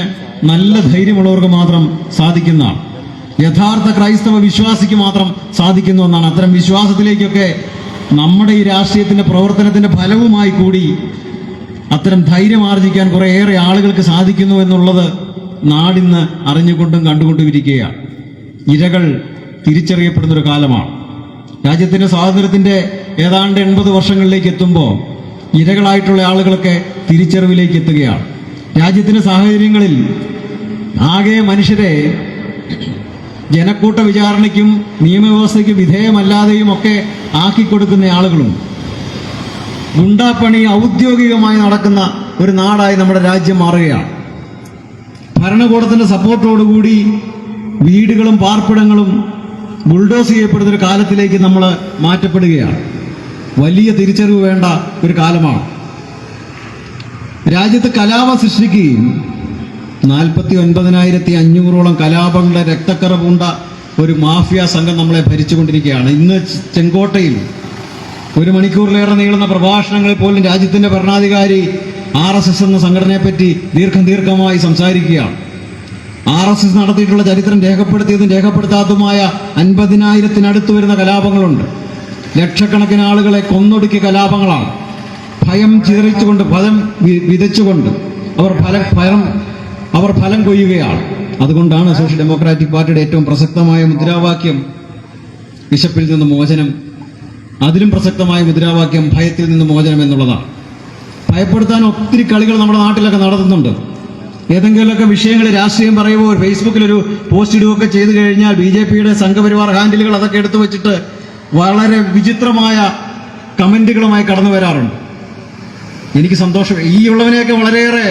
നല്ല ധൈര്യമുള്ളവർക്ക് മാത്രം സാധിക്കുന്നതാണ്. യഥാർത്ഥ ക്രൈസ്തവ വിശ്വാസിക്ക് മാത്രം സാധിക്കുന്ന ഒന്നാണ്. അത്തരം വിശ്വാസത്തിലേക്കൊക്കെ നമ്മുടെ ഈ രാഷ്ട്രീയത്തിന്റെ പ്രവർത്തനത്തിന്റെ ഫലവുമായി കൂടി അത്തരം ധൈര്യം ആർജിക്കാൻ കുറേയേറെ ആളുകൾക്ക് സാധിക്കുന്നു എന്നുള്ളത് നാടിന്ന് അറിഞ്ഞുകൊണ്ടും കണ്ടുകൊണ്ടും ഇരിക്കുകയാണ്. ഇരകൾ തിരിച്ചറിയപ്പെടുന്ന ഒരു കാലമാണ്. രാജ്യത്തിന്റെ സ്വാതന്ത്ര്യത്തിന്റെ ഏതാണ്ട് 80 വർഷങ്ങളിലേക്ക് എത്തുമ്പോൾ ഇരകളായിട്ടുള്ള ആളുകളൊക്കെ തിരിച്ചറിവിലേക്ക് എത്തുകയാണ്. രാജ്യത്തിന്റെ സാഹചര്യങ്ങളിൽ ആകെ മനുഷ്യരെ ജനക്കൂട്ട വിചാരണയ്ക്കും നിയമവ്യവസ്ഥയ്ക്ക് വിധേയമല്ലാതെയും ഒക്കെ ആക്കിക്കൊടുക്കുന്ന ആളുകളും ഗുണ്ടാപ്പണി ഔദ്യോഗികമായി നടക്കുന്ന ഒരു നാടായി നമ്മുടെ രാജ്യം മാറുകയാണ്. ഭരണകൂടത്തിന്റെ സപ്പോർട്ടോടുകൂടി വീടുകളും പാർപ്പിടങ്ങളും ബുൾഡോസ് ചെയ്യപ്പെടുന്ന ഒരു കാലത്തിലേക്ക് നമ്മൾ മാറ്റപ്പെടുകയാണ്. വലിയ തിരിച്ചറിവ് വേണ്ട ഒരു കാലമാണ്. രാജ്യത്ത് കലാപം സൃഷ്ടിക്കുകയും 49,500ഓളം കലാപങ്ങളുടെ രക്തക്കറ പൂണ്ട ഒരു മാഫിയ സംഘം നമ്മളെ ഭരിച്ചുകൊണ്ടിരിക്കുകയാണ്. ഇന്ന് ചെങ്കോട്ടയിൽ 1 മണിക്കൂറിലേറെ നീളുന്ന പ്രഭാഷണങ്ങളിൽ പോലും രാജ്യത്തിന്റെ ഭരണാധികാരി RSS എന്ന സംഘടനയെപ്പറ്റി ദീർഘമായി സംസാരിക്കുകയാണ്. RSS നടത്തിയിട്ടുള്ള ചരിത്രം രേഖപ്പെടുത്തിയതും രേഖപ്പെടുത്താത്തതുമായ 50,000-നടുത്ത് വരുന്ന കലാപങ്ങളുണ്ട്. ലക്ഷക്കണക്കിന് ആളുകളെ കൊന്നൊടുക്കിയ കലാപങ്ങളാണ്. ഭയം ചിതറിച്ചുകൊണ്ട്, ഭയം വിതച്ചുകൊണ്ട് അവർ ഫലം കൊയ്യുകയാണ്. അതുകൊണ്ടാണ് സോഷ്യൽ ഡെമോക്രാറ്റിക് പാർട്ടിയുടെ ഏറ്റവും പ്രസക്തമായ മുദ്രാവാക്യം വിശപ്പിൽ നിന്ന് മോചനം. അതിലും പ്രസക്തമായ മുദ്രാവാക്യം ഭയത്തിൽ നിന്ന് മോചനം എന്നുള്ളതാണ്. ഭയപ്പെടുത്താൻ ഒത്തിരി കളികൾ നമ്മുടെ നാട്ടിലൊക്കെ നടത്തുന്നുണ്ട്. ഏതെങ്കിലുമൊക്കെ വിഷയങ്ങൾ രാഷ്ട്രീയം പറയുമ്പോൾ ഫേസ്ബുക്കിലൊരു പോസ്റ്റ് ഇടുകയൊക്കെ ചെയ്തു കഴിഞ്ഞാൽ BJPയുടെ സംഘപരിവാർ ഹാൻഡിലുകൾ അതൊക്കെ എടുത്തു വെച്ചിട്ട് വളരെ വിചിത്രമായ കമന്റുകളുമായി കടന്നു വരാറുണ്ട്. എനിക്ക് സന്തോഷം. ഈ ഉള്ളവനെയൊക്കെ വളരെയേറെ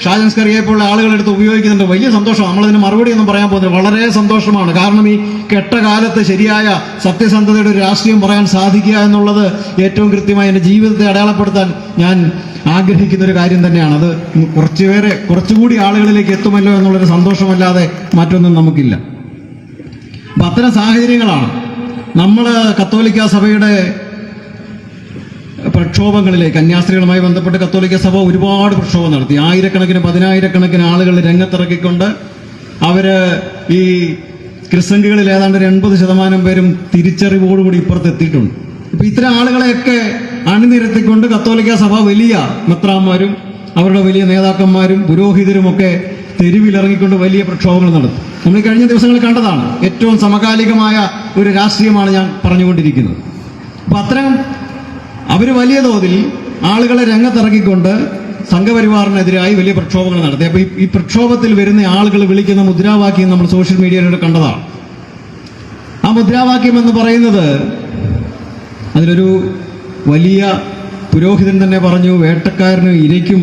ഷാജൻ സ്കറിയെ പോലുള്ള ആളുകളെടുത്ത് ഉപയോഗിക്കുന്നുണ്ട്. വലിയ സന്തോഷം. നമ്മളതിന് മറുപടി ഒന്നും പറയാൻ പോകുന്നില്ല. വളരെ സന്തോഷമാണ്. കാരണം ഈ കെട്ട കാലത്ത് ശരിയായ സത്യസന്ധതയുടെ ഒരു രാഷ്ട്രീയം പറയാൻ സാധിക്കുക എന്നുള്ളത് ഏറ്റവും കൃത്യമായി എൻ്റെ ജീവിതത്തെ അടയാളപ്പെടുത്താൻ ഞാൻ ആഗ്രഹിക്കുന്ന ഒരു കാര്യം തന്നെയാണ്. അത് കുറച്ചുകൂടി ആളുകളിലേക്ക് എത്തുമല്ലോ എന്നുള്ളൊരു സന്തോഷമല്ലാതെ മറ്റൊന്നും നമുക്കില്ല. അപ്പൊ അത്തരം സാഹചര്യങ്ങളാണ് നമ്മൾ കത്തോലിക്ക സഭയുടെ പ്രക്ഷോഭങ്ങളിലേക്ക്, കന്യാസ്ത്രീകളുമായി ബന്ധപ്പെട്ട് കത്തോലിക്ക സഭ ഒരുപാട് പ്രക്ഷോഭം നടത്തി. 1000-കണക്കിന് 10,000-കണക്കിന് ആളുകൾ രംഗത്തിറക്കിക്കൊണ്ട് അവര് ഈ ക്രിസ്സംഖികളിൽ ഏതാണ്ട് ഒരു 80% പേരും തിരിച്ചറിവോടുകൂടി ഇപ്പുറത്തെത്തിയിട്ടുണ്ട്. ഇപ്പൊ ഇത്തരം ആളുകളെയൊക്കെ അണിനിരത്തിക്കൊണ്ട് കത്തോലിക്ക സഭ വലിയ മെത്രാന്മാരും അവരുടെ വലിയ നേതാക്കന്മാരും പുരോഹിതരുമൊക്കെ തെരുവിലിറങ്ങിക്കൊണ്ട് വലിയ പ്രക്ഷോഭങ്ങൾ നടത്തും. നമ്മൾ ഈ കഴിഞ്ഞ ദിവസങ്ങളിൽ കണ്ടതാണ്. ഏറ്റവും സമകാലികമായ ഒരു രാഷ്ട്രീയമാണ് ഞാൻ പറഞ്ഞുകൊണ്ടിരിക്കുന്നത്. അപ്പൊ അത്തരം അവർ വലിയ തോതിൽ ആളുകളെ രംഗത്തിറക്കിക്കൊണ്ട് സംഘപരിവാറിനെതിരായി വലിയ പ്രക്ഷോഭങ്ങൾ നടത്തി. അപ്പൊ ഈ പ്രക്ഷോഭത്തിൽ വരുന്ന ആളുകൾ വിളിക്കുന്ന മുദ്രാവാക്യം നമ്മൾ സോഷ്യൽ മീഡിയയിലൂടെ കണ്ടതാണ്. ആ മുദ്രാവാക്യം എന്ന് പറയുന്നത്, അതിലൊരു വലിയ പുരോഹിതൻ തന്നെ പറഞ്ഞു, വേട്ടക്കാരനും ഇരയ്ക്കും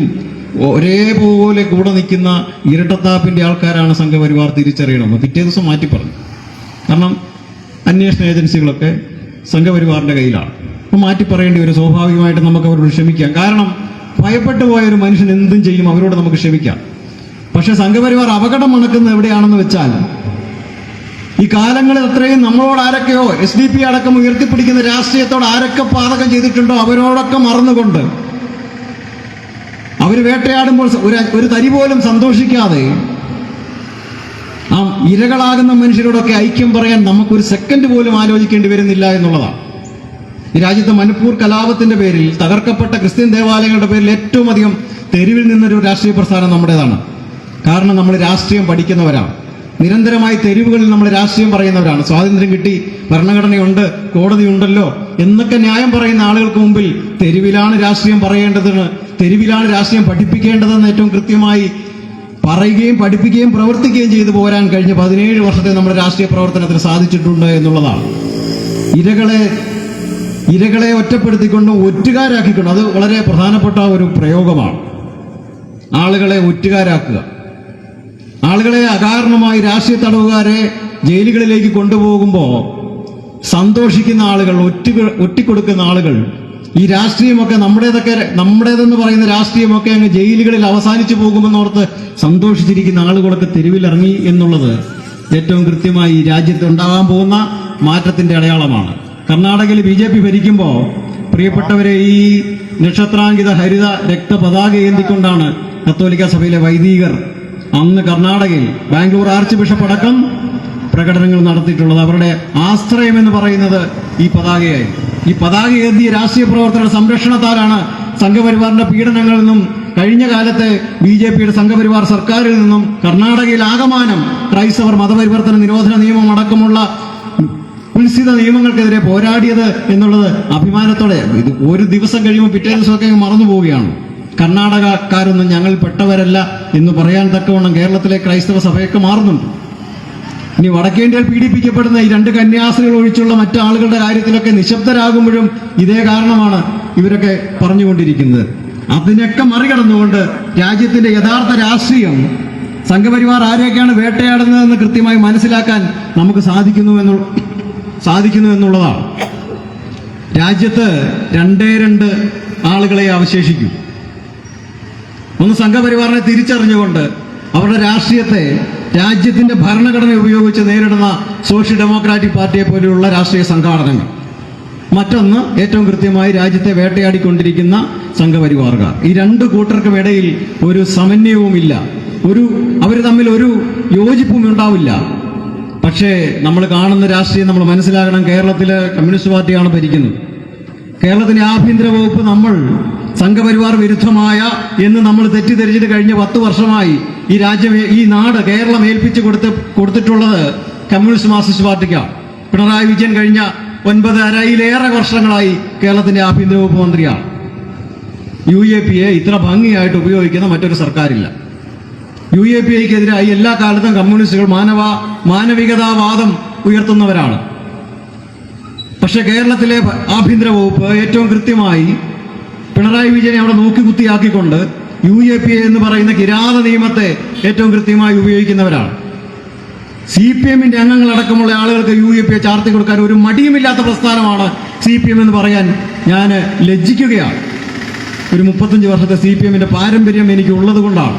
ഒരേപോലെ കൂടെ നിൽക്കുന്ന ഇരട്ടത്താപ്പിന്റെ ആൾക്കാരാണ് സംഘപരിവാർ തിരിച്ചറിയണമെന്ന്. പിറ്റേ ദിവസം മാറ്റി പറഞ്ഞു. കാരണം അന്വേഷണ ഏജൻസികളൊക്കെ സംഘപരിവാറിന്റെ കയ്യിലാണ്. അപ്പം മാറ്റി പറയേണ്ടി വരും. സ്വാഭാവികമായിട്ട് നമുക്ക് അവരോട് ക്ഷമിക്കാം. കാരണം ഭയപ്പെട്ടു പോയ ഒരു മനുഷ്യൻ എന്തും ചെയ്യും, അവരോട് നമുക്ക് ക്ഷമിക്കാം. പക്ഷെ സംഘപരിവാർ അപകടം മണക്കുന്നത് എവിടെയാണെന്ന് വെച്ചാൽ, ഈ കാലങ്ങളിൽ അത്രയും നമ്മളോട് ആരൊക്കെയോ SDP അടക്കം ഉയർത്തിപ്പിടിക്കുന്ന രാഷ്ട്രീയത്തോട് ആരൊക്കെ പാതകം ചെയ്തിട്ടുണ്ടോ അവരോടൊക്കെ മറന്നുകൊണ്ട് അവർ വേട്ടയാടുമ്പോൾ ഒരു തരി പോലും സന്തോഷിക്കാതെ ആ ഇരകളാകുന്ന മനുഷ്യരോടൊക്കെ ഐക്യം പറയാൻ നമുക്കൊരു സെക്കൻഡ് പോലും ആലോചിക്കേണ്ടി വരുന്നില്ല എന്നുള്ളതാണ്. ഈ രാജ്യത്തെ മണിപ്പൂർ കലാപത്തിന്റെ പേരിൽ തകർക്കപ്പെട്ട ക്രിസ്ത്യൻ ദേവാലയങ്ങളുടെ പേരിൽ ഏറ്റവും അധികം തെരുവിൽ നിന്നൊരു രാഷ്ട്രീയ പ്രസ്ഥാനം നമ്മുടേതാണ്. കാരണം നമ്മൾ രാഷ്ട്രീയം പഠിക്കുന്നവരാണ്. നിരന്തരമായി തെരുവുകളിൽ നമ്മൾ രാഷ്ട്രീയം പറയുന്നവരാണ്. സ്വാതന്ത്ര്യം കിട്ടി, ഭരണഘടനയുണ്ട്, കോടതിയുണ്ടല്ലോ എന്നൊക്കെ ന്യായം പറയുന്ന ആളുകൾക്ക് മുമ്പിൽ തെരുവിലാണ് രാഷ്ട്രീയം പറയേണ്ടതെന്ന്, തെരുവിലാണ് രാഷ്ട്രീയം പഠിപ്പിക്കേണ്ടതെന്ന് ഏറ്റവും കൃത്യമായി പറയുകയും പഠിപ്പിക്കുകയും പ്രവർത്തിക്കുകയും ചെയ്തു പോരാൻ കഴിഞ്ഞ 17 വർഷത്തെ നമ്മുടെ രാഷ്ട്രീയ പ്രവർത്തനത്തിന് സാധിച്ചിട്ടുണ്ട് എന്നുള്ളതാണ്. ഇരകളെ ഒറ്റപ്പെടുത്തിക്കൊണ്ടും ഒറ്റുകാരാക്കിക്കൊണ്ടും, അത് വളരെ പ്രധാനപ്പെട്ട ഒരു പ്രയോഗമാണ്. ആളുകളെ ഒറ്റുകാരാക്കുക, ആളുകളെ അകാരണമായി രാഷ്ട്രീയ തടവുകാരെ ജയിലുകളിലേക്ക് കൊണ്ടുപോകുമ്പോൾ സന്തോഷിക്കുന്ന ആളുകൾ, ഒറ്റിക്കൊടുക്കുന്ന ആളുകൾ, ഈ രാഷ്ട്രീയമൊക്കെ നമ്മുടേതെന്ന് പറയുന്ന രാഷ്ട്രീയമൊക്കെ അങ്ങ് ജയിലുകളിൽ അവസാനിച്ചു പോകുമെന്നോർത്ത് സന്തോഷിച്ചിരിക്കുന്ന ആളുകളൊക്കെ തെരുവിലിറങ്ങി എന്നുള്ളത് ഏറ്റവും കൃത്യമായി രാജ്യത്ത് ഉണ്ടാകാൻ പോകുന്ന മാറ്റത്തിന്റെ അടയാളമാണ്. കർണാടകയിൽ BJP ഭരിക്കുമ്പോൾ പ്രിയപ്പെട്ടവരെ, ഈ നക്ഷത്രാങ്കിത ഹരിത രക്തപതാക ഏന്തിക്കൊണ്ടാണ് കത്തോലിക്ക സഭയിലെ വൈദികർ അന്ന് കർണാടകയിൽ ബാംഗ്ലൂർ ആർച്ച് ബിഷപ്പ് അടക്കം പ്രകടനങ്ങൾ നടത്തിയിട്ടുള്ളത്. അവരുടെ ആശ്രയം എന്ന് പറയുന്നത് ഈ പതാകയായി. ഈ പതാക ഏന്തിയ രാഷ്ട്രീയ പ്രവർത്തകരുടെ സംരക്ഷണത്താലാണ് സംഘപരിവാറിന്റെ പീഡനങ്ങളിൽ നിന്നും കഴിഞ്ഞ കാലത്തെ BJPയുടെ സംഘപരിവാർ സർക്കാരിൽ നിന്നും കർണാടകയിൽ ആകമാനം ക്രൈസ്തവർ മതപരിവർത്തന നിരോധന നിയമം അടക്കമുള്ള കുൽസിത നിയമങ്ങൾക്കെതിരെ പോരാടിയത് എന്നുള്ളത് അഭിമാനത്തോടെ. ഇത് ഒരു ദിവസം കഴിയുമ്പോൾ പിറ്റേ ദിവസമൊക്കെ മറന്നു പോവുകയാണ്. കർണാടകക്കാരൊന്നും ഞങ്ങൾ പെട്ടവരല്ല എന്ന് പറയാൻ തക്കവണ്ണം കേരളത്തിലെ ക്രൈസ്തവ സഭയൊക്കെ മാറുന്നുണ്ട്. ഇനി വടക്കേന്ത്യയിൽ പീഡിപ്പിക്കപ്പെടുന്ന ഈ 2 കന്യാസ്ത്രീകൾ ഒഴിച്ചുള്ള മറ്റു ആളുകളുടെ കാര്യത്തിലൊക്കെ നിശബ്ദരാകുമ്പോഴും ഇതേ കാരണമാണ് ഇവരൊക്കെ പറഞ്ഞുകൊണ്ടിരിക്കുന്നത്. അതിനൊക്കെ മറികടന്നുകൊണ്ട് രാജ്യത്തിന്റെ യഥാർത്ഥ രാഷ്ട്രീയം, സംഘപരിവാർ ആരെയൊക്കെയാണ് വേട്ടയാടുന്നതെന്ന് കൃത്യമായി മനസ്സിലാക്കാൻ നമുക്ക് സാധിക്കുന്നു എന്നുള്ളതാണ്. രാജ്യത്ത് 2 ആളുകളെ അവശേഷിക്കും. ഒന്ന്, സംഘപരിവാറിനെ തിരിച്ചറിഞ്ഞുകൊണ്ട് അവരുടെ രാഷ്ട്രീയത്തെ രാജ്യത്തിന്റെ ഭരണഘടന ഉപയോഗിച്ച് നേരിടുന്ന സോഷ്യൽ ഡെമോക്രാറ്റിക് പാർട്ടിയെ പോലെയുള്ള രാഷ്ട്രീയ സംഘാടനങ്ങൾ. മറ്റൊന്ന്, ഏറ്റവും കൃത്യമായി രാജ്യത്തെ വേട്ടയാടിക്കൊണ്ടിരിക്കുന്ന സംഘപരിവാറുകാർ. ഈ 2 കൂട്ടർക്കും ഇടയിൽ ഒരു സമന്വയവുമില്ല, അവർ തമ്മിൽ ഒരു യോജിപ്പും ഉണ്ടാവില്ല. പക്ഷേ നമ്മൾ കാണുന്ന രാഷ്ട്രീയം നമ്മൾ മനസ്സിലാക്കണം. കേരളത്തിലെ കമ്മ്യൂണിസ്റ്റ് പാർട്ടിയാണ് ഭരിക്കുന്നത്. കേരളത്തിന്റെ ആഭ്യന്തര വകുപ്പ് നമ്മൾ സംഘപരിവാർ വിരുദ്ധമായ എന്ന് നമ്മൾ തെറ്റിദ്ധരിച്ചിട്ട് കഴിഞ്ഞ 10 വർഷമായി ഈ നാട് കേരളം ഏൽപ്പിച്ചു കൊടുത്തിട്ടുള്ളത് കമ്മ്യൂണിസ്റ്റ് മാർക്സിസ്റ്റ് പാർട്ടിക്കാണ്. പിണറായി വിജയൻ കഴിഞ്ഞ 9.5 വർഷങ്ങളായി കേരളത്തിന്റെ ആഭ്യന്തര വകുപ്പ് മന്ത്രിയാണ്. UAPA ഇത്ര ഭംഗിയായിട്ട് ഉപയോഗിക്കുന്ന മറ്റൊരു സർക്കാരില്ല. UAPAക്കെതിരായി എല്ലാ കാലത്തും കമ്മ്യൂണിസ്റ്റുകൾ മാനവികതാവാദം ഉയർത്തുന്നവരാണ്. പക്ഷെ കേരളത്തിലെ ആഭ്യന്തര വകുപ്പ് ഏറ്റവും കൃത്യമായി പിണറായി വിജയനെ അവിടെ നോക്കിക്കുത്തിയാക്കിക്കൊണ്ട് UAPA എന്ന് പറയുന്ന കിരാത നിയമത്തെ ഏറ്റവും കൃത്യമായി ഉപയോഗിക്കുന്നവരാണ്. CPMന്റെ അംഗങ്ങളടക്കമുള്ള ആളുകൾക്ക് UAPA ചാർത്തി കൊടുക്കാൻ ഒരു മടിയുമില്ലാത്ത പ്രസ്ഥാനമാണ് CPM എന്ന് പറയാൻ ഞാൻ ലജ്ജിക്കുകയാണ്. ഒരു 35 വർഷത്തെ CPMന്റെ പാരമ്പര്യം എനിക്ക് ഉള്ളത് കൊണ്ടാണ്.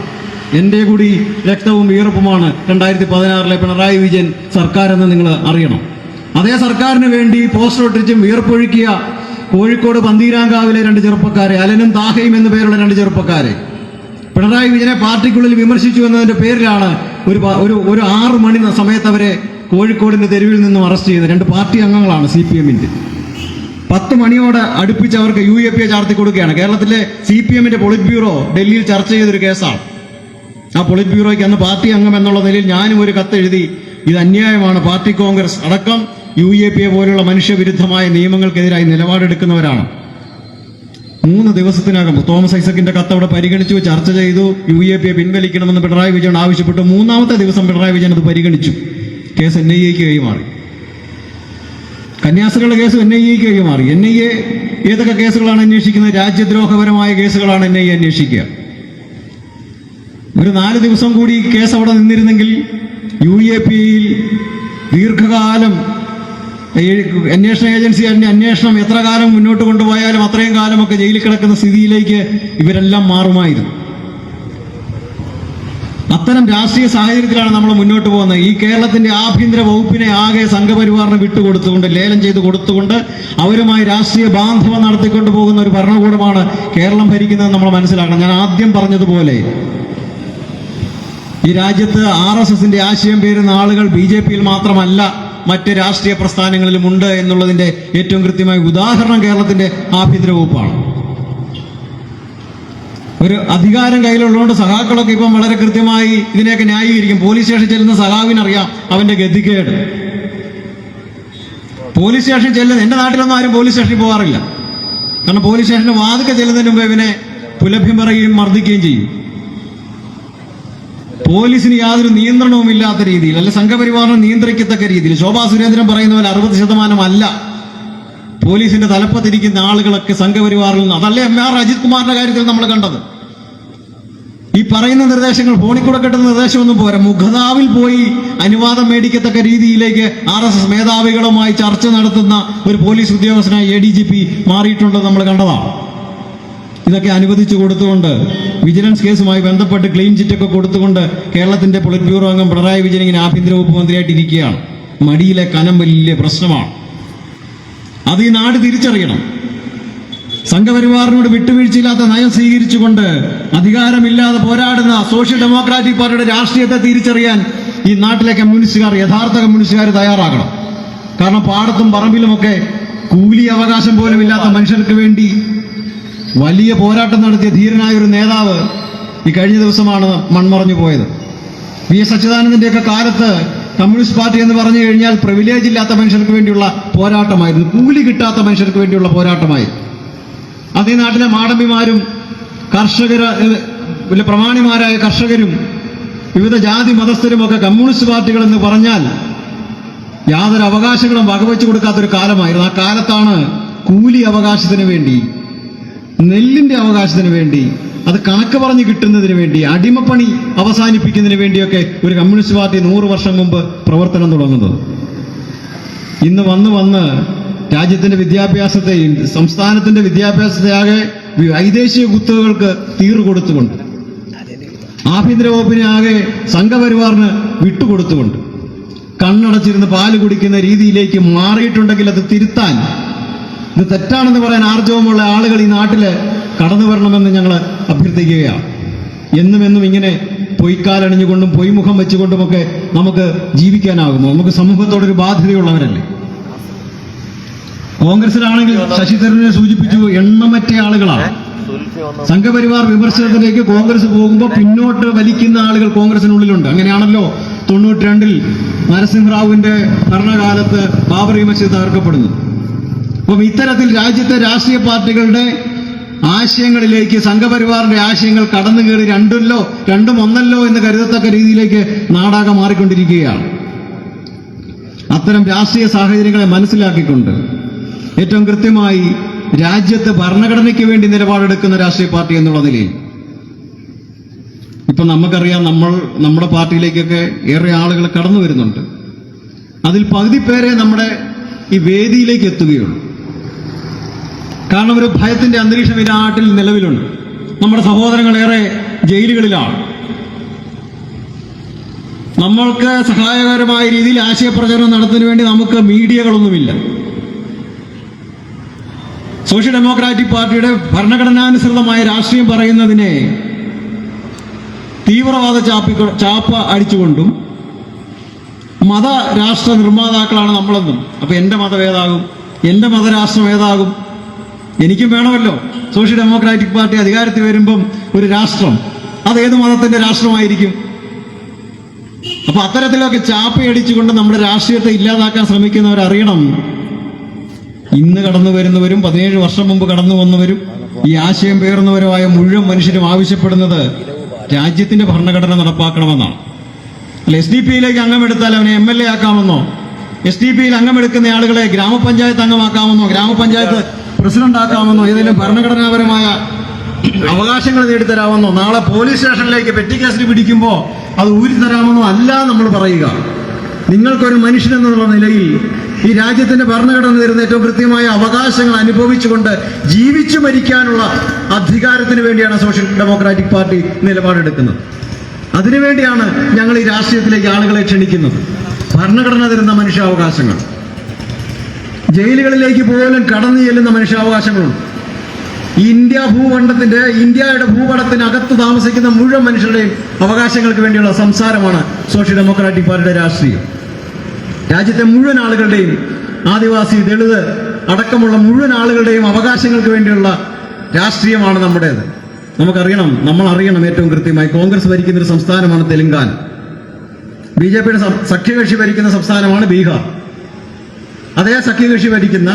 എൻ്റെ കൂടി രക്തവും വീർപ്പുമാണ് 2016 പിണറായി വിജയൻ സർക്കാർ എന്ന് നിങ്ങൾ അറിയണം. അതേ സർക്കാരിന് വേണ്ടി പോസ്റ്റർ ഒട്ടിച്ചും വീർപ്പൊഴുക്കിയ കോഴിക്കോട് പന്തീരാങ്കാവിലെ 2 ചെറുപ്പക്കാരെ, അലനും താഹയും എന്നു പേരുള്ള 2 ചെറുപ്പക്കാരെ പിണറായി വിജയനെ പാർട്ടിക്കുള്ളിൽ വിമർശിച്ചു എന്നതിന്റെ പേരിലാണ് ഒരു 6 മണി സമയത്ത് അവരെ കോഴിക്കോടിന്റെ തെരുവിൽ നിന്നും അറസ്റ്റ് ചെയ്ത് 2 പാർട്ടി അംഗങ്ങളാണ് CPM-ന്റെ. 10 മണിയോടെ അടുപ്പിച്ച് അവർക്ക് UAP ചാർത്തി കൊടുക്കുകയാണ്. കേരളത്തിലെ CPM-ന്റെ പൊളിറ്റ് ബ്യൂറോ ഡൽഹിയിൽ ചർച്ച ചെയ്തൊരു കേസാണ്. ആ പൊളിറ്റ് ബ്യൂറോയ്ക്ക് അന്ന് പാർട്ടി അംഗം എന്നുള്ള നിലയിൽ ഞാനും ഒരു കത്ത് എഴുതി, ഇത് അന്യായമാണ്, പാർട്ടി കോൺഗ്രസ് അടക്കം UAP പോലുള്ള മനുഷ്യവിരുദ്ധമായ നിയമങ്ങൾക്കെതിരായി നിലപാടെടുക്കുന്നവരാണ്. 3 ദിവസത്തിനകം തോമസ് ഐസക്കിന്റെ കത്ത് അവിടെ പരിഗണിച്ചു, ചർച്ച ചെയ്തു, UAP പിൻവലിക്കണമെന്ന് പിണറായി വിജയൻ ആവശ്യപ്പെട്ടു. 3-ാമത്തെ ദിവസം പിണറായി വിജയൻ അത് പരിഗണിച്ചു. കേസ് NIA-ക്ക് കൈമാറി. കന്യാസ്ത്രീകളുടെ കേസ് NIA-ക്ക് കൈമാറി. NIA ഏതൊക്കെ കേസുകളാണ് അന്വേഷിക്കുന്നത്? രാജ്യദ്രോഹപരമായ കേസുകളാണ് NIA അന്വേഷിക്കുക. ഒരു 4 ദിവസം കൂടി കേസ് അവിടെ നിന്നിരുന്നെങ്കിൽ UAP-യിൽ ദീർഘകാലം അന്വേഷണ ഏജൻസി അന്വേഷണം എത്ര കാലം മുന്നോട്ട് കൊണ്ടുപോയാലും അത്രയും കാലമൊക്കെ ജയിലിൽ കിടക്കുന്ന സ്ഥിതിയിലേക്ക് ഇവരെല്ലാം മാറുമായിരുന്നു. അത്തരം രാഷ്ട്രീയ സാഹചര്യത്തിലാണ് നമ്മൾ മുന്നോട്ട് പോകുന്നത്. ഈ കേരളത്തിന്റെ ആഭ്യന്തര വകുപ്പിനെ ആകെ സംഘപരിവാറിന് വിട്ടുകൊടുത്തുകൊണ്ട്, ലേലം ചെയ്ത് കൊടുത്തുകൊണ്ട് അവരുമായി രാഷ്ട്രീയ ബാന്ധവം നടത്തിക്കൊണ്ട് പോകുന്ന ഒരു ഭരണകൂടമാണ് കേരളം ഭരിക്കുന്നത് നമ്മൾ മനസ്സിലാക്കണം. ഞാൻ ആദ്യം പറഞ്ഞതുപോലെ ഈ രാജ്യത്ത് RSSന്റെ ആശയം പേരുന്ന ആളുകൾ BJP-യിൽ മാത്രമല്ല മറ്റ് രാഷ്ട്രീയ പ്രസ്ഥാനങ്ങളിലുമുണ്ട് എന്നുള്ളതിന്റെ ഏറ്റവും കൃത്യമായ ഉദാഹരണം കേരളത്തിന്റെ ആഭ്യന്തര വകുപ്പാണ്. ഒരു അധികാരം കയ്യിലുള്ളതുകൊണ്ട് സഖാക്കളൊക്കെ ഇപ്പം വളരെ കൃത്യമായി ഇതിനെയൊക്കെ ന്യായീകരിക്കും. പോലീസ് സ്റ്റേഷൻ ചെല്ലുന്ന സഖാവിനറിയാം അവന്റെ ഗതികേട്. പോലീസ് സ്റ്റേഷൻ ചെല്ലുന്ന, എന്റെ നാട്ടിലൊന്നും ആരും പോലീസ് സ്റ്റേഷനിൽ പോകാറില്ല. കാരണം പോലീസ് സ്റ്റേഷന്റെ വാതിക്കെ ചെല്ലുന്നതിന് മുമ്പ് ഇവനെ പുലഭ്യം പറയുകയും മർദ്ദിക്കുകയും ചെയ്യും. പോലീസിന് യാതൊരു നിയന്ത്രണവും ഇല്ലാത്ത രീതിയിൽ, അല്ലെ സംഘപരിവാറിനെ നിയന്ത്രിക്കത്തക്ക രീതിയിൽ, ശോഭാ സുരേന്ദ്രൻ പറയുന്ന പോലെ 60% അല്ല പോലീസിന്റെ തലപ്പത്തിരിക്കുന്ന ആളുകളൊക്കെ സംഘപരിവാറിൽ നിന്ന്. അതല്ലേ MR അജിത് കുമാറിന്റെ കാര്യത്തിൽ നമ്മൾ കണ്ടത്. ഈ പറയുന്ന നിർദ്ദേശങ്ങൾ ഫോണിൽ കൂടെ കിട്ടുന്ന നിർദ്ദേശമൊന്നും പോരാ, മുഖതാവിൽ പോയി അനുവാദം മേടിക്കത്തക്ക രീതിയിലേക്ക് RSS മേധാവികളുമായി ചർച്ച നടത്തുന്ന ഒരു പോലീസ് ഉദ്യോഗസ്ഥനായി ADGP മാറിയിട്ടുള്ളത് നമ്മൾ കണ്ടതാണ്. ഇതൊക്കെ അനുവദിച്ചു കൊടുത്തുകൊണ്ട്, വിജിലൻസ് കേസുമായി ബന്ധപ്പെട്ട് ക്ലീൻ ചിറ്റൊക്കെ കൊടുത്തുകൊണ്ട് കേരളത്തിന്റെ പൊളിറ്റ് ബ്യൂറോ അംഗം പിണറായി വിജയൻ ഇങ്ങനെ ആഭ്യന്തര വകുപ്പ് മന്ത്രിയായിട്ടിരിക്കുകയാണ്. മടിയിലെ കനം വലിയ പ്രശ്നമാണ്. അത് ഈ നാട് തിരിച്ചറിയണം. സംഘപരിവാറിനോട് വിട്ടുവീഴ്ചയില്ലാത്ത നയം സ്വീകരിച്ചുകൊണ്ട് അധികാരമില്ലാതെ പോരാടുന്ന സോഷ്യൽ ഡെമോക്രാറ്റിക് പാർട്ടിയുടെ രാഷ്ട്രീയത്തെ തിരിച്ചറിയാൻ ഈ നാട്ടിലെ കമ്മ്യൂണിസ്റ്റുകാർ, യഥാർത്ഥ കമ്മ്യൂണിസ്റ്റുകാർ തയ്യാറാകണം. കാരണം പാടത്തും പറമ്പിലുമൊക്കെ കൂലി അവകാശം പോലും ഇല്ലാത്ത മനുഷ്യർക്ക് വേണ്ടി വലിയ പോരാട്ടം നടത്തിയ ധീരനായ ഒരു നേതാവ് ഈ കഴിഞ്ഞ ദിവസമാണ് മൺമറഞ്ഞു പോയത്. VS അച്യുതാനന്ദന്റെയൊക്കെ കാലത്ത് കമ്മ്യൂണിസ്റ്റ് പാർട്ടി എന്ന് പറഞ്ഞു കഴിഞ്ഞാൽ പ്രിവിലേജ് ഇല്ലാത്ത മനുഷ്യർക്ക് വേണ്ടിയുള്ള പോരാട്ടമായിരുന്നു, കൂലി കിട്ടാത്ത മനുഷ്യർക്ക് വേണ്ടിയുള്ള പോരാട്ടമായിരുന്നു. അതേ നാട്ടിലെ മാടമ്പിമാരും പ്രമാണിമാരായ കർഷകരും വിവിധ ജാതി മതസ്ഥരുമൊക്കെ കമ്മ്യൂണിസ്റ്റ് പാർട്ടികൾ എന്ന് പറഞ്ഞാൽ യാതൊരു അവകാശങ്ങളും വകവെച്ചു കൊടുക്കാത്തൊരു കാലമായിരുന്നു. ആ കാലത്താണ് കൂലി അവകാശത്തിന് വേണ്ടി, നെല്ലിന്റെ അവകാശത്തിന് വേണ്ടി, അത് കണക്ക് പറഞ്ഞ് കിട്ടുന്നതിന് വേണ്ടി, അടിമപ്പണി അവസാനിപ്പിക്കുന്നതിന് വേണ്ടിയൊക്കെ ഒരു കമ്മ്യൂണിസ്റ്റ് പാർട്ടി 100 വർഷം മുമ്പ് പ്രവർത്തനം തുടങ്ങുന്നത്. ഇന്ന് വന്ന് രാജ്യത്തിന്റെ വിദ്യാഭ്യാസത്തെയും സംസ്ഥാനത്തിന്റെ വിദ്യാഭ്യാസത്തെയാകെ വൈദേശിക കുത്തകകൾക്ക് തീർകൊടുത്തുകൊണ്ട്, ആഭ്യന്തര വകുപ്പിനെ ആകെ സംഘപരിവാറിന് വിട്ടുകൊടുത്തുകൊണ്ട്, കണ്ണടച്ചിരുന്ന് പാല് കുടിക്കുന്ന രീതിയിലേക്ക് മാറിയിട്ടുണ്ടെങ്കിൽ അത് തിരുത്താൻ, ഇത് തെറ്റാണെന്ന് പറയാൻ ആർജവമുള്ള ആളുകൾ ഈ നാട്ടില് കടന്നു വരണമെന്ന് ഞങ്ങൾ അഭ്യർത്ഥിക്കുകയാണ്. എന്നും ഇങ്ങനെ പൊയ്ക്കാലണിഞ്ഞുകൊണ്ടും പൊയ്മുഖം വെച്ചുകൊണ്ടുമൊക്കെ നമുക്ക് ജീവിക്കാനാകുമോ? നമുക്ക് സമൂഹത്തോടൊരു ബാധ്യതയുള്ളവരല്ലേ? കോൺഗ്രസിലാണെങ്കിൽ ശശി തരൂരിനെ സൂചിപ്പിച്ചു, എണ്ണമറ്റ ആളുകളാണ്. സംഘപരിവാർ വിമർശനത്തിലേക്ക് കോൺഗ്രസ് പോകുമ്പോൾ പിന്നോട്ട് വലിക്കുന്ന ആളുകൾ കോൺഗ്രസിനുള്ളിലുണ്ട്. അങ്ങനെയാണല്ലോ 92-ൽ നരസിംഹറാവുവിന്റെ ഭരണകാലത്ത് ബാബറി മസ്ജിദ് തകർക്കപ്പെടുന്നു. അപ്പം ഇത്തരത്തിൽ രാജ്യത്തെ രാഷ്ട്രീയ പാർട്ടികളുടെ ആശയങ്ങളിലേക്ക് സംഘപരിവാറിന്റെ ആശയങ്ങൾ കടന്നു കയറി രണ്ടും ഒന്നല്ലോ എന്ന് കരുതത്തക്ക രീതിയിലേക്ക് നാടാകെ മാറിക്കൊണ്ടിരിക്കുകയാണ്. അത്തരം രാഷ്ട്രീയ സാഹചര്യങ്ങളെ മനസ്സിലാക്കിക്കൊണ്ട് ഏറ്റവും കൃത്യമായി രാജ്യത്ത് ഭരണഘടനയ്ക്ക് വേണ്ടി നിലപാടെടുക്കുന്ന രാഷ്ട്രീയ പാർട്ടി എന്നുള്ള നിലയിൽ ഇപ്പൊ നമുക്കറിയാം, നമ്മുടെ പാർട്ടിയിലേക്കൊക്കെ ഏറെ ആളുകൾ കടന്നു വരുന്നുണ്ട്. അതിൽ പകുതി പേരെ നമ്മുടെ ഈ വേദിയിലേക്ക് എത്തുകയുള്ളൂ. കാരണം ഒരു ഭയത്തിന്റെ അന്തരീക്ഷം ഈ നാട്ടിൽ നിലവിലുണ്ട്. നമ്മുടെ സഹോദരങ്ങളേറെ ജയിലുകളിലാണ്. നമ്മൾക്ക് സഹായകരമായ രീതിയിൽ ആശയപ്രചരണം നടത്തുന്നതിന് വേണ്ടി നമുക്ക് മീഡിയകളൊന്നുമില്ല. സോഷ്യൽ ഡെമോക്രാറ്റിക് പാർട്ടിയുടെ ഭരണഘടനാനുസൃതമായ രാഷ്ട്രീയം പറയുന്നതിനെ തീവ്രവാദ ചാപ്പ അടിച്ചുകൊണ്ടും മതരാഷ്ട്ര നിർമ്മാതാക്കളാണ് നമ്മളെന്നും. അപ്പൊ എന്റെ മതം ഏതാകും? എന്റെ മതരാഷ്ട്രം ഏതാകും? എനിക്കും വേണമല്ലോ. സോഷ്യൽ ഡെമോക്രാറ്റിക് പാർട്ടി അധികാരത്തിൽ വരുമ്പം ഒരു രാഷ്ട്രം, അത് ഏത് മതത്തിന്റെ രാഷ്ട്രമായിരിക്കും? അപ്പൊ അത്തരത്തിലൊക്കെ ചാപ്പയടിച്ചുകൊണ്ട് നമ്മുടെ രാഷ്ട്രീയത്തെ ഇല്ലാതാക്കാൻ ശ്രമിക്കുന്നവരറിയണം, ഇന്ന് കടന്നു വരുന്നവരും 17 വർഷം മുമ്പ് കടന്നു വന്നവരും ഈ ആശയം പേറുന്നവരുമായ മുഴുവൻ മനുഷ്യരും ആവശ്യപ്പെടുന്നത് രാജ്യത്തിന്റെ ഭരണഘടന നടപ്പാക്കണമെന്നാണ്. അല്ല, SDP-യിലേക്ക് അംഗമെടുത്താൽ അവനെ MLA ആക്കാമെന്നോ, SDP-യിൽ അംഗമെടുക്കുന്ന ആളുകളെ ഗ്രാമപഞ്ചായത്ത് അംഗമാക്കാമെന്നോ, ഗ്രാമപഞ്ചായത്ത് പ്രസിഡന്റ് ആക്കാമെന്നോ, ഏതെങ്കിലും ഭരണഘടനാപരമായ അവകാശങ്ങൾ നേടിത്തരാമെന്നോ, നാളെ പോലീസ് സ്റ്റേഷനിലേക്ക് പെറ്റി കേസിൽ പിടിക്കുമ്പോൾ അത് ഊരിത്തരാമെന്നോ അല്ല നമ്മൾ പറയുക. നിങ്ങൾക്കൊരു മനുഷ്യനെന്നുള്ള നിലയിൽ ഈ രാജ്യത്തിന്റെ ഭരണഘടന തരുന്ന ഏറ്റവും കൃത്യമായ അവകാശങ്ങൾ അനുഭവിച്ചുകൊണ്ട് ജീവിച്ചു മരിക്കാനുള്ള അധികാരത്തിന് വേണ്ടിയാണ് സോഷ്യൽ ഡെമോക്രാറ്റിക് പാർട്ടി നിലപാടെടുക്കുന്നത്. അതിനുവേണ്ടിയാണ് ഞങ്ങൾ ഈ രാഷ്ട്രീയത്തിലേക്ക് ആളുകളെ ക്ഷണിക്കുന്നത്. ഭരണഘടന തരുന്ന മനുഷ്യാവകാശങ്ങൾ, ജയിലുകളിലേക്ക് പോലും കടന്നു ചെല്ലുന്ന മനുഷ്യാവകാശങ്ങളുണ്ട്. ഇന്ത്യയുടെ ഭൂപടത്തിനകത്ത് താമസിക്കുന്ന മുഴുവൻ മനുഷ്യരുടെയും അവകാശങ്ങൾക്ക് വേണ്ടിയുള്ള സംസാരമാണ് സോഷ്യൽ ഡെമോക്രാറ്റിക് പാർട്ടിയുടെ രാഷ്ട്രീയം. രാജ്യത്തെ മുഴുവൻ ആളുകളുടെയും, ആദിവാസി, ദളിത് അടക്കമുള്ള മുഴുവൻ ആളുകളുടെയും അവകാശങ്ങൾക്ക് വേണ്ടിയുള്ള രാഷ്ട്രീയമാണ് നമ്മുടേത്. നമ്മൾ അറിയണം ഏറ്റവും കൃത്യമായി, കോൺഗ്രസ് ഭരിക്കുന്ന ഒരു സംസ്ഥാനമാണ് തെലങ്കാന, BJP-യുടെ സഖ്യകക്ഷി ഭരിക്കുന്ന സംസ്ഥാനമാണ് ബീഹാർ, അതേ സഖ്യകക്ഷി ഭരിക്കുന്ന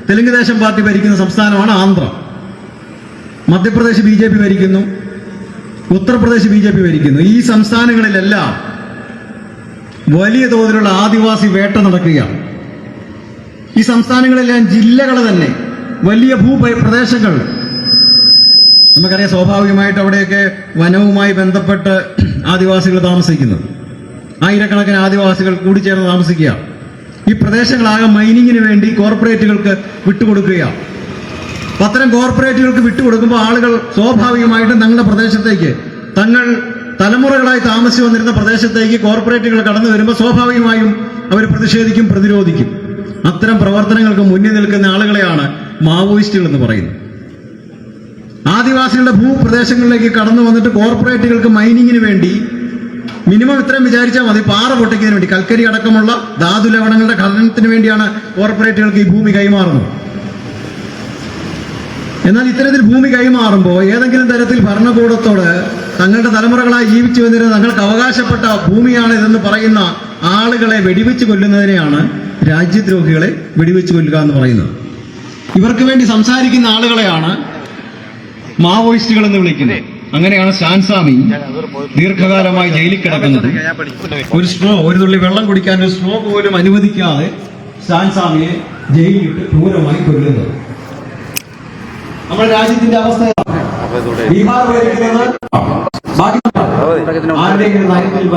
തെലുങ്ക് ദേശം പാർട്ടി ഭരിക്കുന്ന സംസ്ഥാനമാണ് ആന്ധ്ര, മധ്യപ്രദേശ് BJP ഭരിക്കുന്നു, ഉത്തർപ്രദേശ് BJP ഭരിക്കുന്നു. ഈ സംസ്ഥാനങ്ങളിലെല്ലാം വലിയ തോതിലുള്ള ആദിവാസി വേട്ട നടക്കുകയാണ്. ഈ സംസ്ഥാനങ്ങളിലെല്ലാം ജില്ലകൾ തന്നെ, വലിയ ഭൂപ്രദേശങ്ങൾ, നമുക്കറിയാം സ്വാഭാവികമായിട്ട് അവിടെയൊക്കെ വനവുമായി ബന്ധപ്പെട്ട് ആദിവാസികൾ താമസിക്കുന്നത്, ആയിരക്കണക്കിന് ആദിവാസികൾ കൂടിച്ചേർന്ന് താമസിക്കുക. ഈ പ്രദേശങ്ങളാകെ മൈനിങ്ങിന് വേണ്ടി കോർപ്പറേറ്റുകൾക്ക് വിട്ടുകൊടുക്കുകയാണ്. അത്തരം കോർപ്പറേറ്റുകൾക്ക് വിട്ടുകൊടുക്കുമ്പോൾ ആളുകൾ സ്വാഭാവികമായിട്ടും തങ്ങളുടെ പ്രദേശത്തേക്ക്, തങ്ങൾ തലമുറകളായി താമസിച്ചു വന്നിരുന്ന പ്രദേശത്തേക്ക് കോർപ്പറേറ്റുകൾ കടന്നു വരുമ്പോൾ സ്വാഭാവികമായും അവർ പ്രതിഷേധിക്കും, പ്രതിരോധിക്കും. അത്തരം പ്രവർത്തനങ്ങൾക്ക് മുന്നിൽ നിൽക്കുന്ന ആളുകളെയാണ് മാവോയിസ്റ്റുകൾ എന്ന് പറയുന്നത്. ആദിവാസികളുടെ ഭൂപ്രദേശങ്ങളിലേക്ക് കടന്നു വന്നിട്ട് കോർപ്പറേറ്റുകൾക്ക് മൈനിങ്ങിന് വേണ്ടി മിനിമം ഇത്രയും വിചാരിച്ചാൽ മതി, പാറ പൊട്ടിക്കുന്നതിന് വേണ്ടി, കൽക്കരി അടക്കമുള്ള ധാതു ലവണങ്ങളുടെ ഖനനത്തിന് വേണ്ടിയാണ് കോർപ്പറേറ്റുകൾക്ക് ഈ ഭൂമി കൈമാറുന്നത്. എന്നാൽ ഇത്തരത്തിൽ ഭൂമി കൈമാറുമ്പോൾ ഏതെങ്കിലും തരത്തിൽ ഭരണകൂടത്തോട് തങ്ങളുടെ തലമുറകളായി ജീവിച്ചു വന്നിരുന്ന തങ്ങൾക്ക് അവകാശപ്പെട്ട ഭൂമിയാണ് ഇതെന്ന് പറയുന്ന ആളുകളെ വെടിവെച്ച് കൊല്ലുന്നതിനെയാണ് രാജ്യദ്രോഹികളെ വെടിവെച്ച് കൊല്ലുക എന്ന് പറയുന്നത്. ഇവർക്ക് വേണ്ടി സംസാരിക്കുന്ന ആളുകളെയാണ് മാവോയിസ്റ്റുകൾ എന്ന് വിളിക്കുന്നത്. അങ്ങനെയാണ് സ്റ്റാൻസാമി ദീർഘകാലമായി ജയിലിൽ കിടക്കുന്നത്. ഒരു തുള്ളി വെള്ളം കുടിക്കാൻ ഒരു സ്ട്രോ പോലും അനുവദിക്കാതെ സ്റ്റാൻസാമിയെ ജയിലിലിട്ട് ക്രൂരമായി കൊല്ലുന്നത്. നമ്മുടെ രാജ്യത്തിന്റെ അവസ്ഥ ബീഹാർ ഭരിക്കുന്നത് ബാക്കി ആരുടെയെങ്കിലും നയത്തിൽ